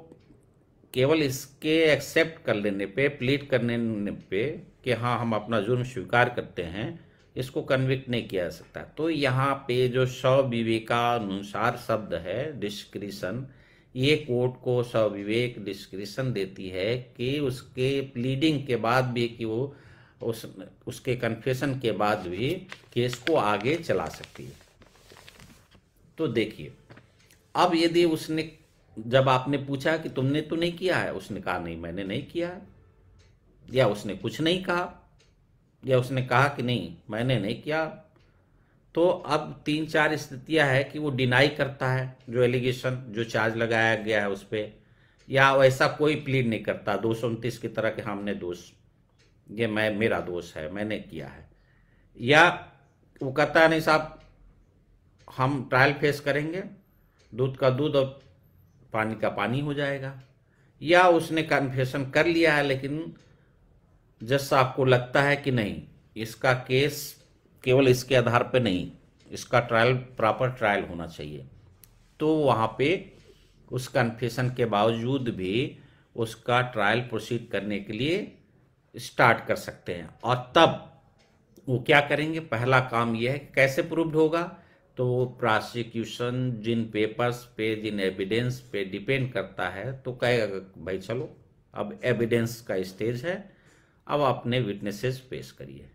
केवल इसके एक्सेप्ट कर लेने पे, प्लीड करने पे कि हाँ हम अपना जुर्म स्वीकार करते हैं, इसको कन्विक्ट नहीं किया जा सकता। तो यहाँ पे जो सविवेकानुसार शब्द है डिस्क्रिशन, ये कोर्ट को सविवेक डिस्क्रिशन देती है कि उसके प्लीडिंग के बाद भी, कि वो उसके कन्फेशन के बाद भी केस को आगे चला सकती है। तो देखिए, अब यदि उसने, जब आपने पूछा कि तुमने तो नहीं किया है, उसने कहा नहीं मैंने नहीं किया है, या उसने कुछ नहीं कहा, या उसने कहा कि नहीं मैंने नहीं किया, तो अब 3-4 स्थितियां है कि वो डिनाई करता है जो एलिगेशन, जो चार्ज लगाया गया है उस पर, या वैसा कोई प्लीड नहीं करता 229 की तरह कि हमने दोष, ये मेरा दोष है, मैंने किया है, या वो कहता नहीं साहब हम ट्रायल फेस करेंगे, दूध का दूध और पानी का पानी हो जाएगा, या उसने कन्फेशन कर लिया है लेकिन जज साहब को लगता है कि नहीं इसका केस केवल इसके आधार पे नहीं, इसका ट्रायल प्रॉपर ट्रायल होना चाहिए, तो वहाँ पे उस कन्फेशन के बावजूद भी उसका ट्रायल प्रोसीड करने के लिए स्टार्ट कर सकते हैं। और तब वो क्या करेंगे, पहला काम यह है कि कैसे प्रूव्ड होगा, तो प्रोसिक्यूशन जिन पेपर्स पे, जिन एविडेंस पे डिपेंड करता है, तो कहेगा भाई चलो अब एविडेंस का स्टेज है, अब अपने विटनेसेस पेश करिए।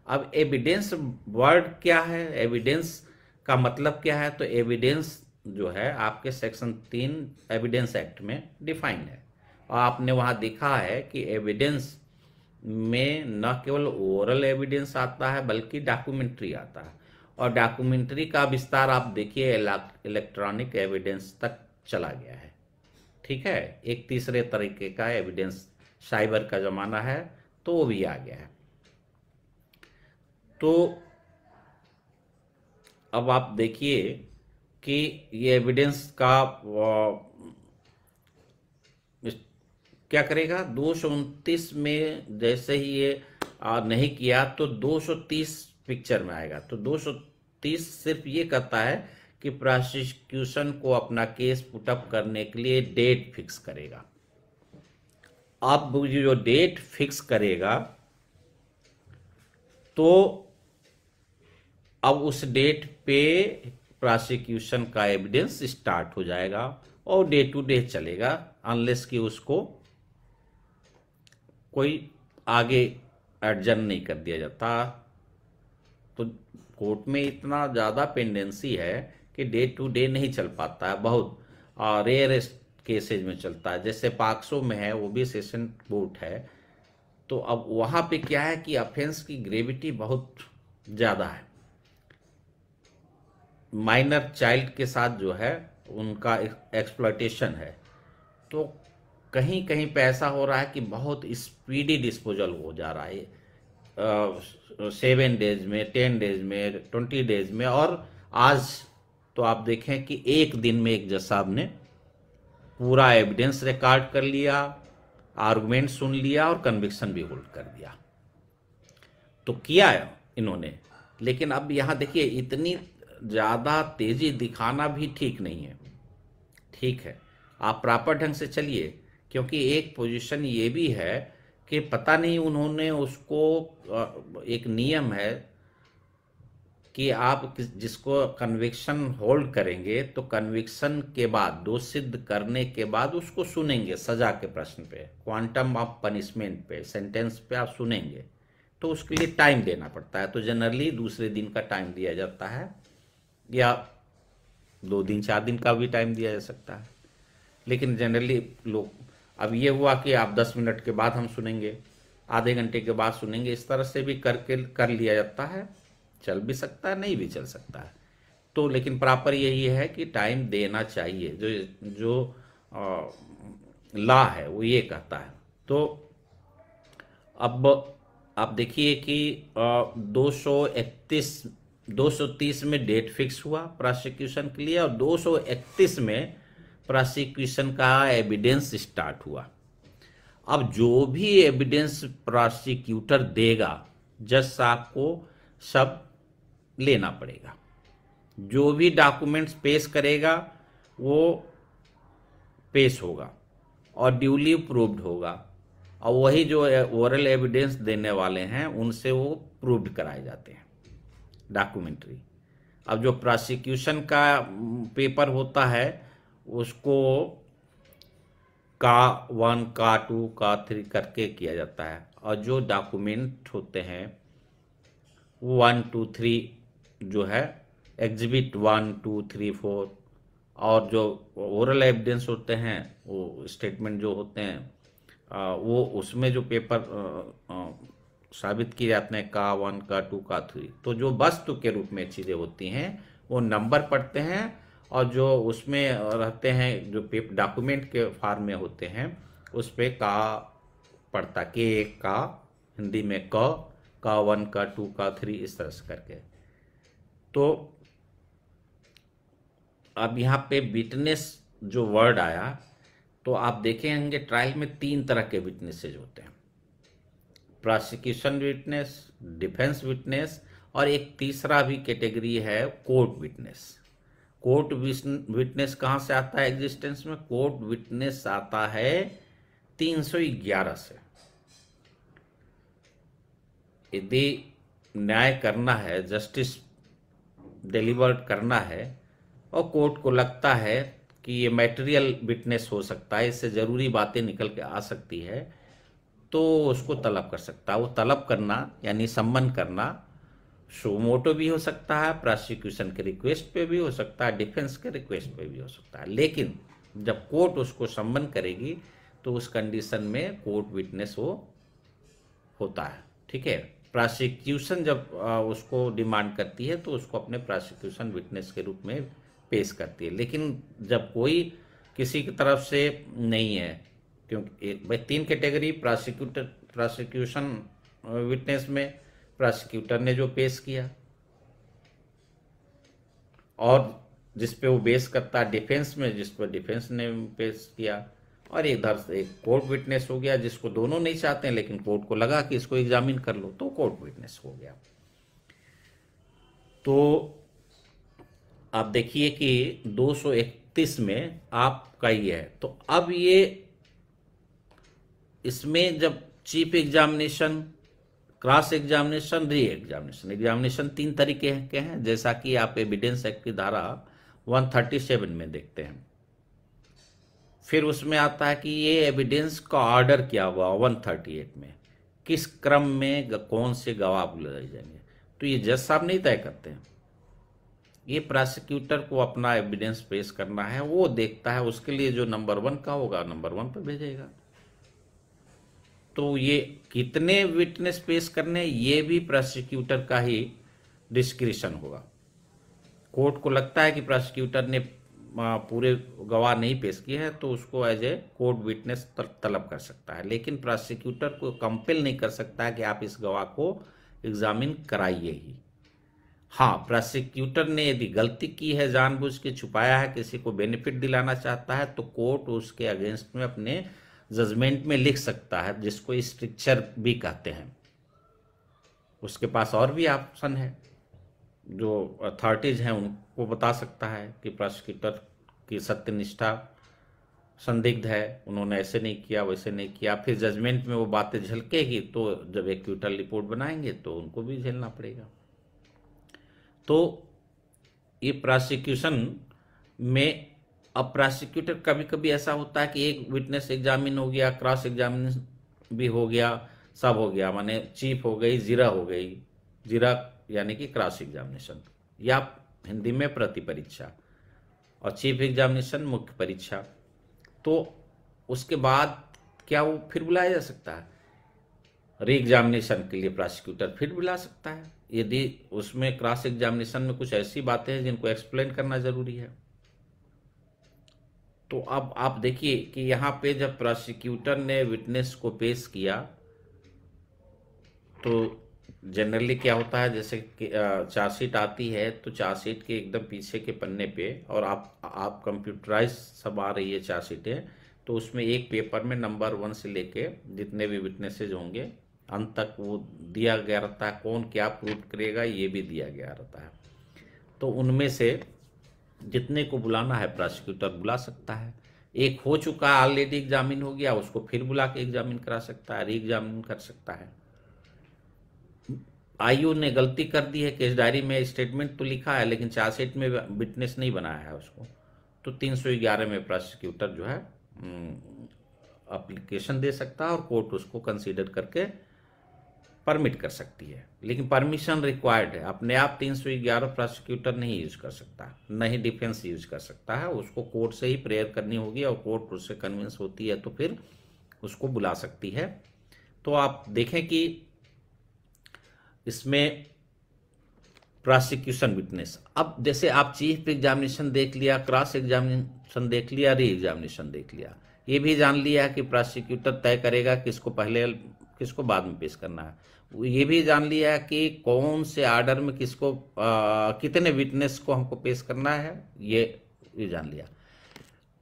अब एविडेंस वर्ड क्या है, एविडेंस का मतलब क्या है, तो एविडेंस जो है आपके सेक्शन 3 एविडेंस एक्ट में डिफाइन है, और आपने वहाँ देखा है कि एविडेंस में न केवल ओरल एविडेंस आता है बल्कि डॉक्यूमेंट्री आता है, और डॉक्यूमेंट्री का विस्तार आप देखिए इलेक्ट्रॉनिक एविडेंस तक चला गया है। ठीक है, एक तीसरे तरीके का एविडेंस, साइबर का जमाना है तो वो भी आ गया है। तो अब आप देखिए कि ये एविडेंस का क्या करेगा, 229 में जैसे ही ये नहीं किया तो 230 पिक्चर में आएगा। तो 230 सिर्फ ये कहता है कि प्रोसिक्यूशन को अपना केस पुटअप करने के लिए डेट फिक्स करेगा। अब जो डेट फिक्स करेगा तो अब उस डेट पे प्रोसिक्यूशन का एविडेंस स्टार्ट हो जाएगा और डे टू डे चलेगा, अनलेस कि उसको कोई आगे एडजर्न नहीं कर दिया जाता। तो कोर्ट में इतना ज़्यादा पेंडेंसी है कि डे टू डे नहीं चल पाता है, बहुत रेयर केसेज में चलता है। जैसे पाक्सो में है, वो भी सेशन कोर्ट है। तो अब वहाँ पे क्या है कि ऑफेंस की ग्रेविटी बहुत ज़्यादा है। माइनर चाइल्ड के साथ जो है उनका एक्सप्लॉयटेशन है, तो कहीं कहीं पे ऐसा हो रहा है कि बहुत स्पीडी डिस्पोजल हो जा रहा है, 7 डेज में, 10 डेज में, 20 डेज में। और आज तो आप देखें कि एक दिन में एक जज साहब ने पूरा एविडेंस रिकॉर्ड कर लिया, आर्गुमेंट सुन लिया और कन्विक्शन भी होल्ड कर दिया। तो किया इन्होंने, लेकिन अब यहाँ देखिए इतनी ज़्यादा तेजी दिखाना भी ठीक नहीं है। ठीक है, आप प्रॉपर ढंग से चलिए, क्योंकि एक पोजीशन ये भी है कि पता नहीं उन्होंने उसको, एक नियम है कि आप जिसको कन्विक्शन होल्ड करेंगे तो कन्विक्शन के बाद, दोष सिद्ध करने के बाद उसको सुनेंगे, सजा के प्रश्न पे, क्वांटम ऑफ पनिशमेंट पे, सेंटेंस पे आप सुनेंगे, तो उसके लिए टाइम देना पड़ता है। तो जनरली दूसरे दिन का टाइम दिया जाता है, या 2 दिन 4 दिन का भी टाइम दिया जा सकता है। लेकिन जनरली लोग, अब ये हुआ कि आप 10 मिनट के बाद हम सुनेंगे, आधे घंटे के बाद सुनेंगे, इस तरह से भी कर लिया जाता है। चल भी सकता है, नहीं भी चल सकता है। तो लेकिन प्रॉपर यही है कि टाइम देना चाहिए, जो लॉ है वो ये कहता है। तो अब आप देखिए कि 230 में डेट फिक्स हुआ प्रोसिक्यूशन के लिए, और 231 में प्रोसिक्यूशन का एविडेंस स्टार्ट हुआ। अब जो भी एविडेंस प्रोसिक्यूटर देगा, जज साहब को सब लेना पड़ेगा। जो भी डॉक्यूमेंट्स पेश करेगा वो पेश होगा और ड्यूली प्रूव्ड होगा, और वही जो ओरल एविडेंस देने वाले हैं उनसे वो प्रूव्ड कराए जाते हैं डॉक्यूमेंट्री। अब जो प्रोसिक्यूशन का पेपर होता है उसको का 1, का 2, का 3 करके किया जाता है, और जो डॉक्यूमेंट होते हैं 1, 2, 3 जो है, एग्जिबिट 1, 2, 3, 4, और जो ओरल एविडेंस होते हैं, वो स्टेटमेंट जो होते हैं, वो उसमें जो पेपर साबित किए जाते हैं, का 1, का 2, का 3, तो जो वस्तु के रूप में चीज़ें होती हैं वो नंबर पढ़ते हैं, और जो उसमें रहते हैं, जो डॉक्यूमेंट के फॉर्म में होते हैं, उस पे का पढ़ता, के, का हिंदी में का 1, का 2, का 3, इस तरह से करके। तो अब यहाँ पे विटनेस जो वर्ड आया, तो आप देखेंगे ट्रायल में 3 तरह के विटनेसेज होते हैं, प्रोसिक्यूशन विटनेस, डिफेंस विटनेस, और एक तीसरा भी कैटेगरी है कोर्ट विटनेस। कोर्ट विटनेस कहाँ से आता है एग्जिस्टेंस में? कोर्ट विटनेस आता है 311 से। यदि न्याय करना है, जस्टिस डिलीवर्ड करना है, और कोर्ट को लगता है कि ये मैटेरियल विटनेस हो सकता है, इससे ज़रूरी बातें निकल के आ सकती है, तो उसको तलब कर सकता है। वो तलब करना यानी सम्मन करना शो मोटो भी हो सकता है, प्रोसिक्यूशन के रिक्वेस्ट पे भी हो सकता है, डिफेंस के रिक्वेस्ट पे भी हो सकता है। लेकिन जब कोर्ट उसको सम्मन करेगी तो उस कंडीशन में कोर्ट विटनेस वो होता है। ठीक है, प्रोसिक्यूशन जब उसको डिमांड करती है तो उसको अपने प्रोसिक्यूशन विटनेस के रूप में पेश करती है। लेकिन जब कोई किसी की तरफ से नहीं है, क्योंकि भाई 3 कैटेगरी, प्रोसिक्यूशन विटनेस में प्रोसिक्यूटर ने जो पेश किया और जिस पे वो बेस करता है, डिफेंस में जिस पर डिफेंस ने पेश किया, और इधर से एक कोर्ट विटनेस हो गया जिसको दोनों नहीं चाहते हैं लेकिन कोर्ट को लगा कि इसको एग्जामिन कर लो, तो कोर्ट विटनेस हो गया। तो आप देखिए कि 231 में आपका ये है। तो अब ये इसमें जब chief examination, cross examination, re examination, examination तीन तरीके के हैं, जैसा कि आप एविडेंस एक्ट की धारा 137 में देखते हैं। फिर उसमें आता है कि ये एविडेंस का ऑर्डर क्या हुआ 138 में, किस क्रम में कौन से गवाह बुलाए जाएंगे। तो ये जज साहब नहीं तय करते हैं, ये प्रोसिक्यूटर को अपना एविडेंस पेश करना है, वो देखता है, उसके लिए जो नंबर 1 का होगा नंबर 1 पर भेजेगा। तो ये कितने विटनेस पेश करने, ये भी प्रोसिक्यूटर का ही डिस्क्रिशन होगा। कोर्ट को लगता है कि प्रोसिक्यूटर ने पूरे गवाह नहीं पेश किए हैं तो उसको एज ए कोर्ट विटनेस तलब कर सकता है, लेकिन प्रोसिक्यूटर को कंपेल नहीं कर सकता है कि आप इस गवाह को एग्जामिन कराइए ही। हाँ, प्रोसिक्यूटर ने यदि गलती की है, जानबूझ के छुपाया है, किसी को बेनिफिट दिलाना चाहता है, तो कोर्ट उसके अगेंस्ट में अपने जजमेंट में लिख सकता है, जिसको स्ट्रिक्चर भी कहते हैं। उसके पास और भी ऑप्शन है, जो अथॉरिटीज हैं उनको बता सकता है कि प्रोसिक्यूटर की सत्यनिष्ठा संदिग्ध है, उन्होंने ऐसे नहीं किया, वैसे नहीं किया। फिर जजमेंट में वो बातें झलकेगी, तो जब एक्यूटल रिपोर्ट बनाएंगे तो उनको भी झेलना पड़ेगा। तो ये प्रोसिक्यूशन में, अब प्रोसिक्यूटर कभी कभी ऐसा होता है कि एक विटनेस एग्जामिन हो गया, क्रॉस एग्जामिन भी हो गया, सब हो गया, माने चीफ हो गई, जीरा हो गई, जीरा यानी कि क्रॉस एग्जामिनेशन, या हिंदी में प्रति परीक्षा, और चीफ एग्जामिनेशन मुख्य परीक्षा। तो उसके बाद क्या वो फिर बुलाया जा सकता है? री एग्जामिनेशन के लिए प्रोसिक्यूटर फिर बुला सकता है, यदि उसमें क्रॉस एग्जामिनेशन में कुछ ऐसी बातें हैं जिनको एक्सप्लेन करना जरूरी है। तो अब आप देखिए कि यहाँ पे जब प्रोसिक्यूटर ने विटनेस को पेश किया, तो जनरली क्या होता है, जैसे कि चार्जशीट आती है, तो चार्जशीट के एकदम पीछे के पन्ने पे, और आप कंप्यूटराइज सब आ रही है चार्जशीटें, तो उसमें एक पेपर में नंबर 1 से लेके जितने भी विटनेसेज होंगे अंत तक वो दिया गया रहता है, कौन क्या प्रूव करेगा ये भी दिया गया रहता है। तो उनमें से जितने को बुलाना है प्रोसिक्यूटर बुला सकता है। एक हो चुका ऑलरेडी एग्जामिन हो गया, उसको फिर बुला के एग्जामिन करा सकता है, री एग्जामिन कर सकता है। आईओ ने गलती कर दी है, केस डायरी में स्टेटमेंट तो लिखा है लेकिन चार्जशीट में विटनेस नहीं बनाया है उसको, तो 311 में प्रोसिक्यूटर जो है एप्लीकेशन दे सकता है और कोर्ट उसको कंसीडर करके परमिट कर सकती है। लेकिन परमिशन रिक्वायर्ड है, अपने आप 311 प्रोसिक्यूटर नहीं यूज कर सकता, नहीं डिफेंस यूज कर सकता है, उसको कोर्ट से ही प्रेयर करनी होगी, और कोर्ट उससे कन्विंस होती है तो फिर उसको बुला सकती है। तो आप देखें कि इसमें प्रोसिक्यूशन विटनेस, अब जैसे आप चीफ एग्जामिनेशन देख लिया, क्रॉस एग्जामिनेशन देख लिया, री एग्जामिनेशन देख लिया, ये भी जान लिया कि प्रोसिक्यूटर तय करेगा किसको पहले किसको बाद में पेश करना है, ये भी जान लिया कि कौन से आर्डर में किसको कितने विटनेस को हमको पेश करना है, ये जान लिया।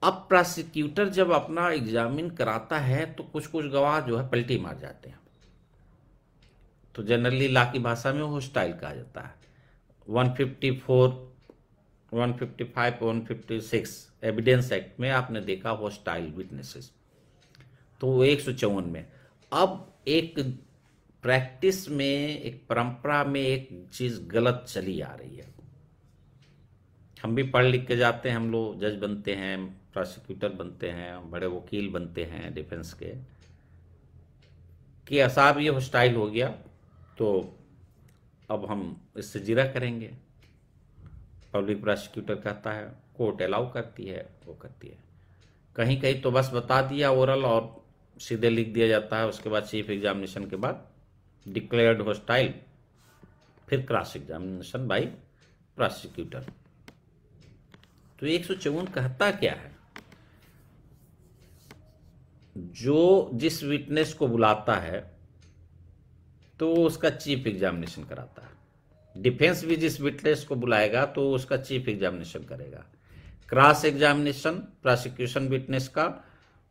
अब प्रोसिक्यूटर जब अपना एग्जामिन कराता है तो कुछ कुछ गवाह जो है पलटी मार जाते हैं, तो जनरली लॉ की भाषा में होस्टाइल कहा जाता है। 154, 155, 156 एविडेंस एक्ट में आपने देखा होस्टाइल विटनेसेस, तो 154 में। अब एक प्रैक्टिस में, एक परंपरा में एक चीज गलत चली आ रही है। हम भी पढ़ लिख के जाते हैं, हम लोग जज बनते हैं, प्रोसिक्यूटर बनते हैं, बड़े वकील बनते हैं डिफेंस के, कि साहब ये होस्टाइल हो गया तो अब हम इससे जीरा करेंगे। पब्लिक प्रोसिक्यूटर कहता है, कोर्ट अलाउ करती है, वो करती है। कहीं कहीं तो बस बता दिया ओरल और सीधे लिख दिया जाता है, उसके बाद चीफ एग्जामिनेशन के बाद डिक्लेयर्ड होस्टाइल, फिर क्रॉस एग्जामिनेशन बाय प्रोसिक्यूटर। तो 154 कहता क्या है? जो जिस विटनेस को बुलाता है तो उसका चीफ एग्जामिनेशन कराता है, डिफेंस भी जिस विटनेस को बुलाएगा तो उसका चीफ एग्जामिनेशन करेगा, क्रॉस एग्जामिनेशन प्रोसिक्यूशन विटनेस का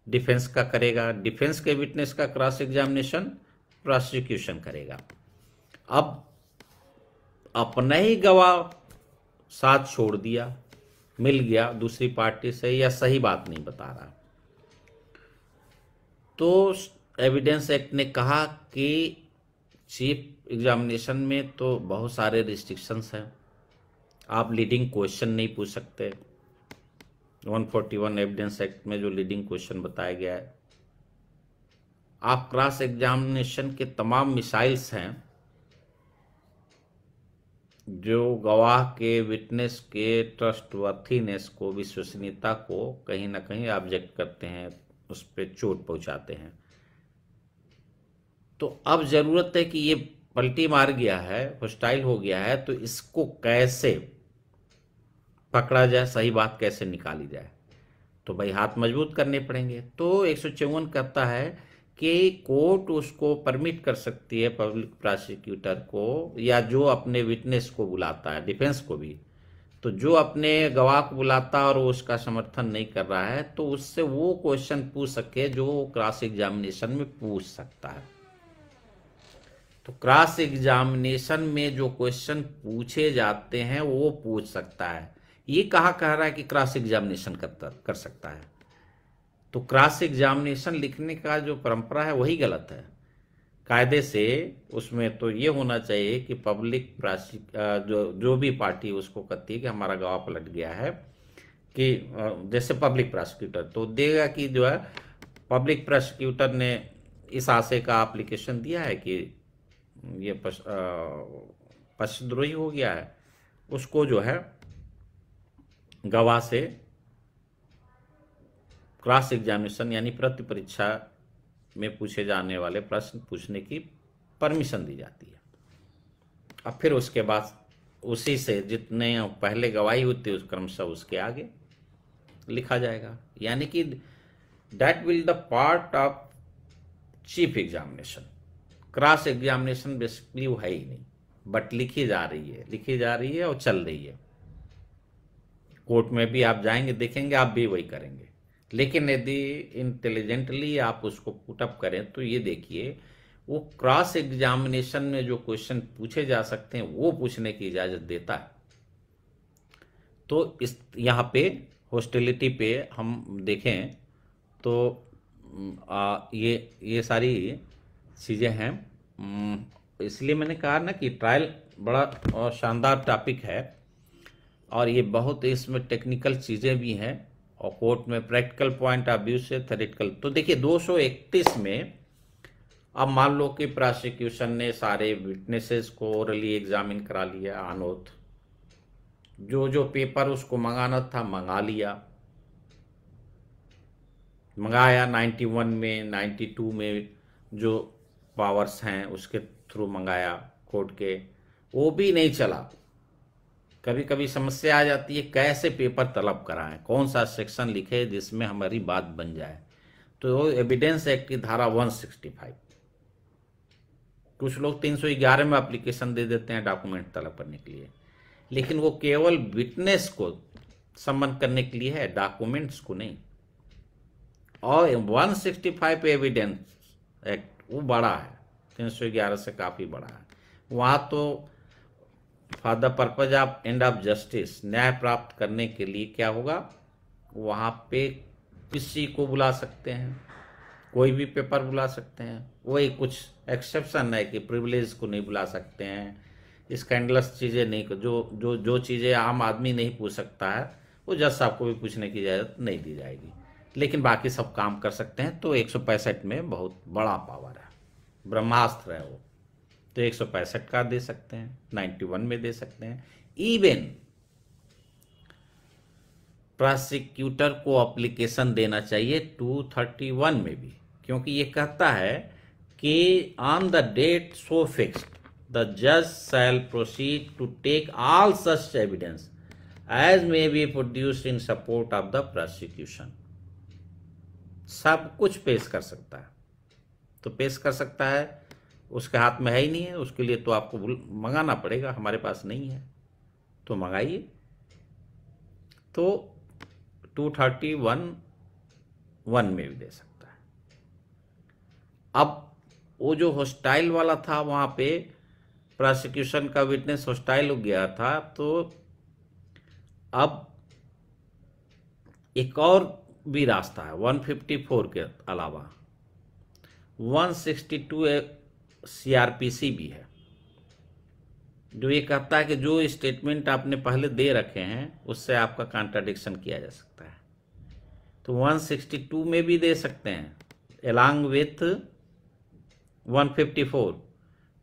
डिफेंस का करेगा, डिफेंस के विटनेस का क्रॉस एग्जामिनेशन प्रोसिक्यूशन करेगा। अब अपने ही गवाह साथ छोड़ दिया, मिल गया दूसरी पार्टी से, या सही बात नहीं बता रहा। तो एविडेंस एक्ट ने कहा कि चीफ एग्जामिनेशन में तो बहुत सारे रिस्ट्रिक्शंस हैं, आप लीडिंग क्वेश्चन नहीं पूछ सकते। 141 एविडेंस एक्ट में जो लीडिंग क्वेश्चन बताया गया है, आप क्रॉस एग्जामिनेशन के तमाम मिसाइल्स हैं जो गवाह के, विटनेस के ट्रस्टवर्थीनेस को, विश्वसनीयता को कहीं ना कहीं ऑब्जेक्ट करते हैं, उस पर चोट पहुंचाते हैं। तो अब जरूरत है कि ये पलटी मार गया है, हॉस्टाइल हो गया है, तो इसको कैसे पकड़ा जाए, सही बात कैसे निकाली जाए। तो भाई हाथ मजबूत करने पड़ेंगे। तो 154 कहता है कि कोर्ट उसको परमिट कर सकती है, पब्लिक प्रोसिक्यूटर को, या जो अपने विटनेस को बुलाता है, डिफेंस को भी, तो जो अपने गवाह को बुलाता है और वो उसका समर्थन नहीं कर रहा है, तो उससे वो क्वेश्चन पूछ सके जो क्रॉस एग्जामिनेशन में पूछ सकता है। तो क्रॉस एग्जामिनेशन में जो क्वेश्चन पूछे जाते हैं वो पूछ सकता है। ये कहाँ कह रहा है कि क्रॉस एग्जामिनेशन कर सकता है? तो क्रॉस एग्जामिनेशन लिखने का जो परंपरा है वही गलत है कायदे से। उसमें तो ये होना चाहिए कि पब्लिक जो भी पार्टी उसको कहती है कि हमारा गवाह पलट गया है, कि जैसे पब्लिक प्रोसिक्यूटर तो देगा कि जो है पब्लिक प्रोसिक्यूटर ने इस आशय का एप्लीकेशन दिया है कि ये पक्षद्रोही हो गया है, उसको जो है गवाह से क्रॉस एग्जामिनेशन यानी प्रति परीक्षा में पूछे जाने वाले प्रश्न पूछने की परमिशन दी जाती है। अब फिर उसके बाद उसी से जितने पहले गवाही होती है उस क्रमशः उसके आगे लिखा जाएगा। यानी कि that will the part of chief examination. Cross examination basically वो है ही नहीं, बट लिखी जा रही है और चल रही है। कोर्ट में भी आप जाएंगे देखेंगे, आप भी वही करेंगे। लेकिन यदि इंटेलिजेंटली आप उसको पुटअप करें तो ये देखिए, वो क्रॉस एग्जामिनेशन में जो क्वेश्चन पूछे जा सकते हैं वो पूछने की इजाजत देता है। तो इस यहाँ पे हॉस्टिलिटी पे हम देखें तो ये सारी चीज़ें हैं। इसलिए मैंने कहा ना कि ट्रायल बड़ा शानदार टॉपिक है और ये बहुत इसमें टेक्निकल चीज़ें भी हैं और कोर्ट में प्रैक्टिकल पॉइंट ऑफ व्यू से थ्योरेटिकल। तो देखिए 231 में अब मान लो कि प्रोसिक्यूशन ने सारे विटनेसेस को ओरली एग्जामिन करा लिया, अनोथ जो पेपर उसको मंगाना था मंगा लिया, मंगाया 91 में 92 में जो पावर्स हैं उसके थ्रू मंगाया कोर्ट के, वो भी नहीं चला। कभी कभी समस्या आ जाती है कैसे पेपर तलब कराएं, कौन सा सेक्शन लिखे जिसमें हमारी बात बन जाए। तो एविडेंस एक्ट की धारा 165, कुछ लोग 311 में एप्लीकेशन दे देते हैं डॉक्यूमेंट तलब करने के लिए, लेकिन वो केवल विटनेस को सम्मन करने के लिए है, डॉक्यूमेंट्स को नहीं। और 165 एविडेंस एक्ट वो बड़ा है, 311 से काफी बड़ा है। वहां तो for the purpose of end of justice, न्याय प्राप्त करने के लिए क्या होगा, वहां पे किसी को बुला सकते हैं, कोई भी पेपर बुला सकते हैं। वही कुछ एक्सेप्शन है कि प्रिविलेज को नहीं बुला सकते हैं, स्कैंडलस चीजें नहीं, जो चीजें आम आदमी नहीं पूछ सकता है वो जज साहब को भी पूछने की इजाजत नहीं दी जाएगी, लेकिन बाकी सब काम कर सकते हैं। तो 165 में बहुत बड़ा पावर है, ब्रह्मास्त्र है वो। तो 165 का दे सकते हैं, 91 में दे सकते हैं। इवन प्रोसिक्यूटर को एप्लीकेशन देना चाहिए 231 में भी, क्योंकि ये कहता है कि on the date so fixed the जज shall proceed to take all such evidence as may be produced in support of the prosecution. सब कुछ पेश कर सकता है। तो पेश कर सकता है, उसके हाथ में है ही नहीं है, उसके लिए तो आपको मंगाना पड़ेगा, हमारे पास नहीं है तो मंगाइए। तो 231(1) में भी दे सकता है। अब वो जो हॉस्टाइल वाला था, वहां पे प्रोसिक्यूशन का विटनेस हॉस्टाइल हो गया था, तो अब एक और भी रास्ता है 154 के अलावा 162 सीआरपीसी भी है, जो ये कहता है कि जो स्टेटमेंट आपने पहले दे रखे हैं उससे आपका कॉन्ट्राडिक्शन किया जा सकता है। तो 162 में भी दे सकते हैं अलॉन्ग विथ 154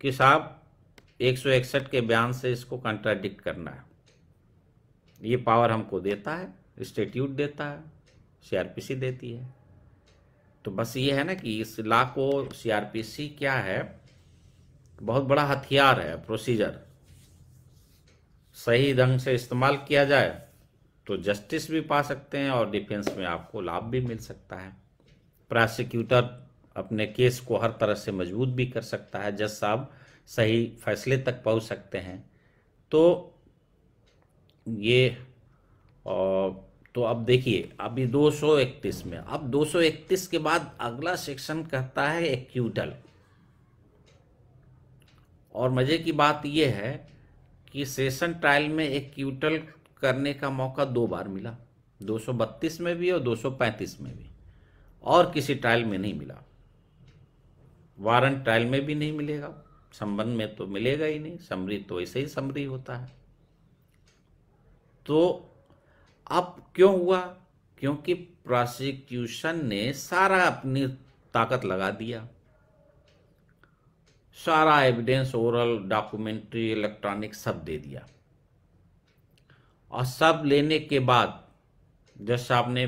कि साहब 161 के बयान से इसको कॉन्ट्राडिक्ट करना है। ये पावर हमको देता है, स्टेट्यूट देता है, सीआरपीसी देती है। तो बस ये है ना कि इस लॉ को सीआरपीसी क्या है, बहुत बड़ा हथियार है, प्रोसीजर सही ढंग से इस्तेमाल किया जाए तो जस्टिस भी पा सकते हैं और डिफेंस में आपको लाभ भी मिल सकता है। प्रोसिक्यूटर अपने केस को हर तरह से मजबूत भी कर सकता है, जज साहब सही फैसले तक पहुंच सकते हैं। तो ये तो अब देखिए अभी 231 में, अब 231 के बाद अगला सेक्शन कहता है एक्यूटल। और मजे की बात यह है कि सेशन ट्रायल में एक्यूटल करने का मौका 2 बार मिला, 232 में भी और 235 में भी, और किसी ट्रायल में नहीं मिला। वारंट ट्रायल में भी नहीं मिलेगा, संबंध में तो मिलेगा ही नहीं, समरी तो ऐसे ही समरी होता है। तो अब क्यों हुआ? क्योंकि प्रोसिक्यूशन ने सारा अपनी ताकत लगा दिया, सारा एविडेंस, ओरल, डॉक्यूमेंट्री, इलेक्ट्रॉनिक सब दे दिया। और सब लेने के बाद जज साहब ने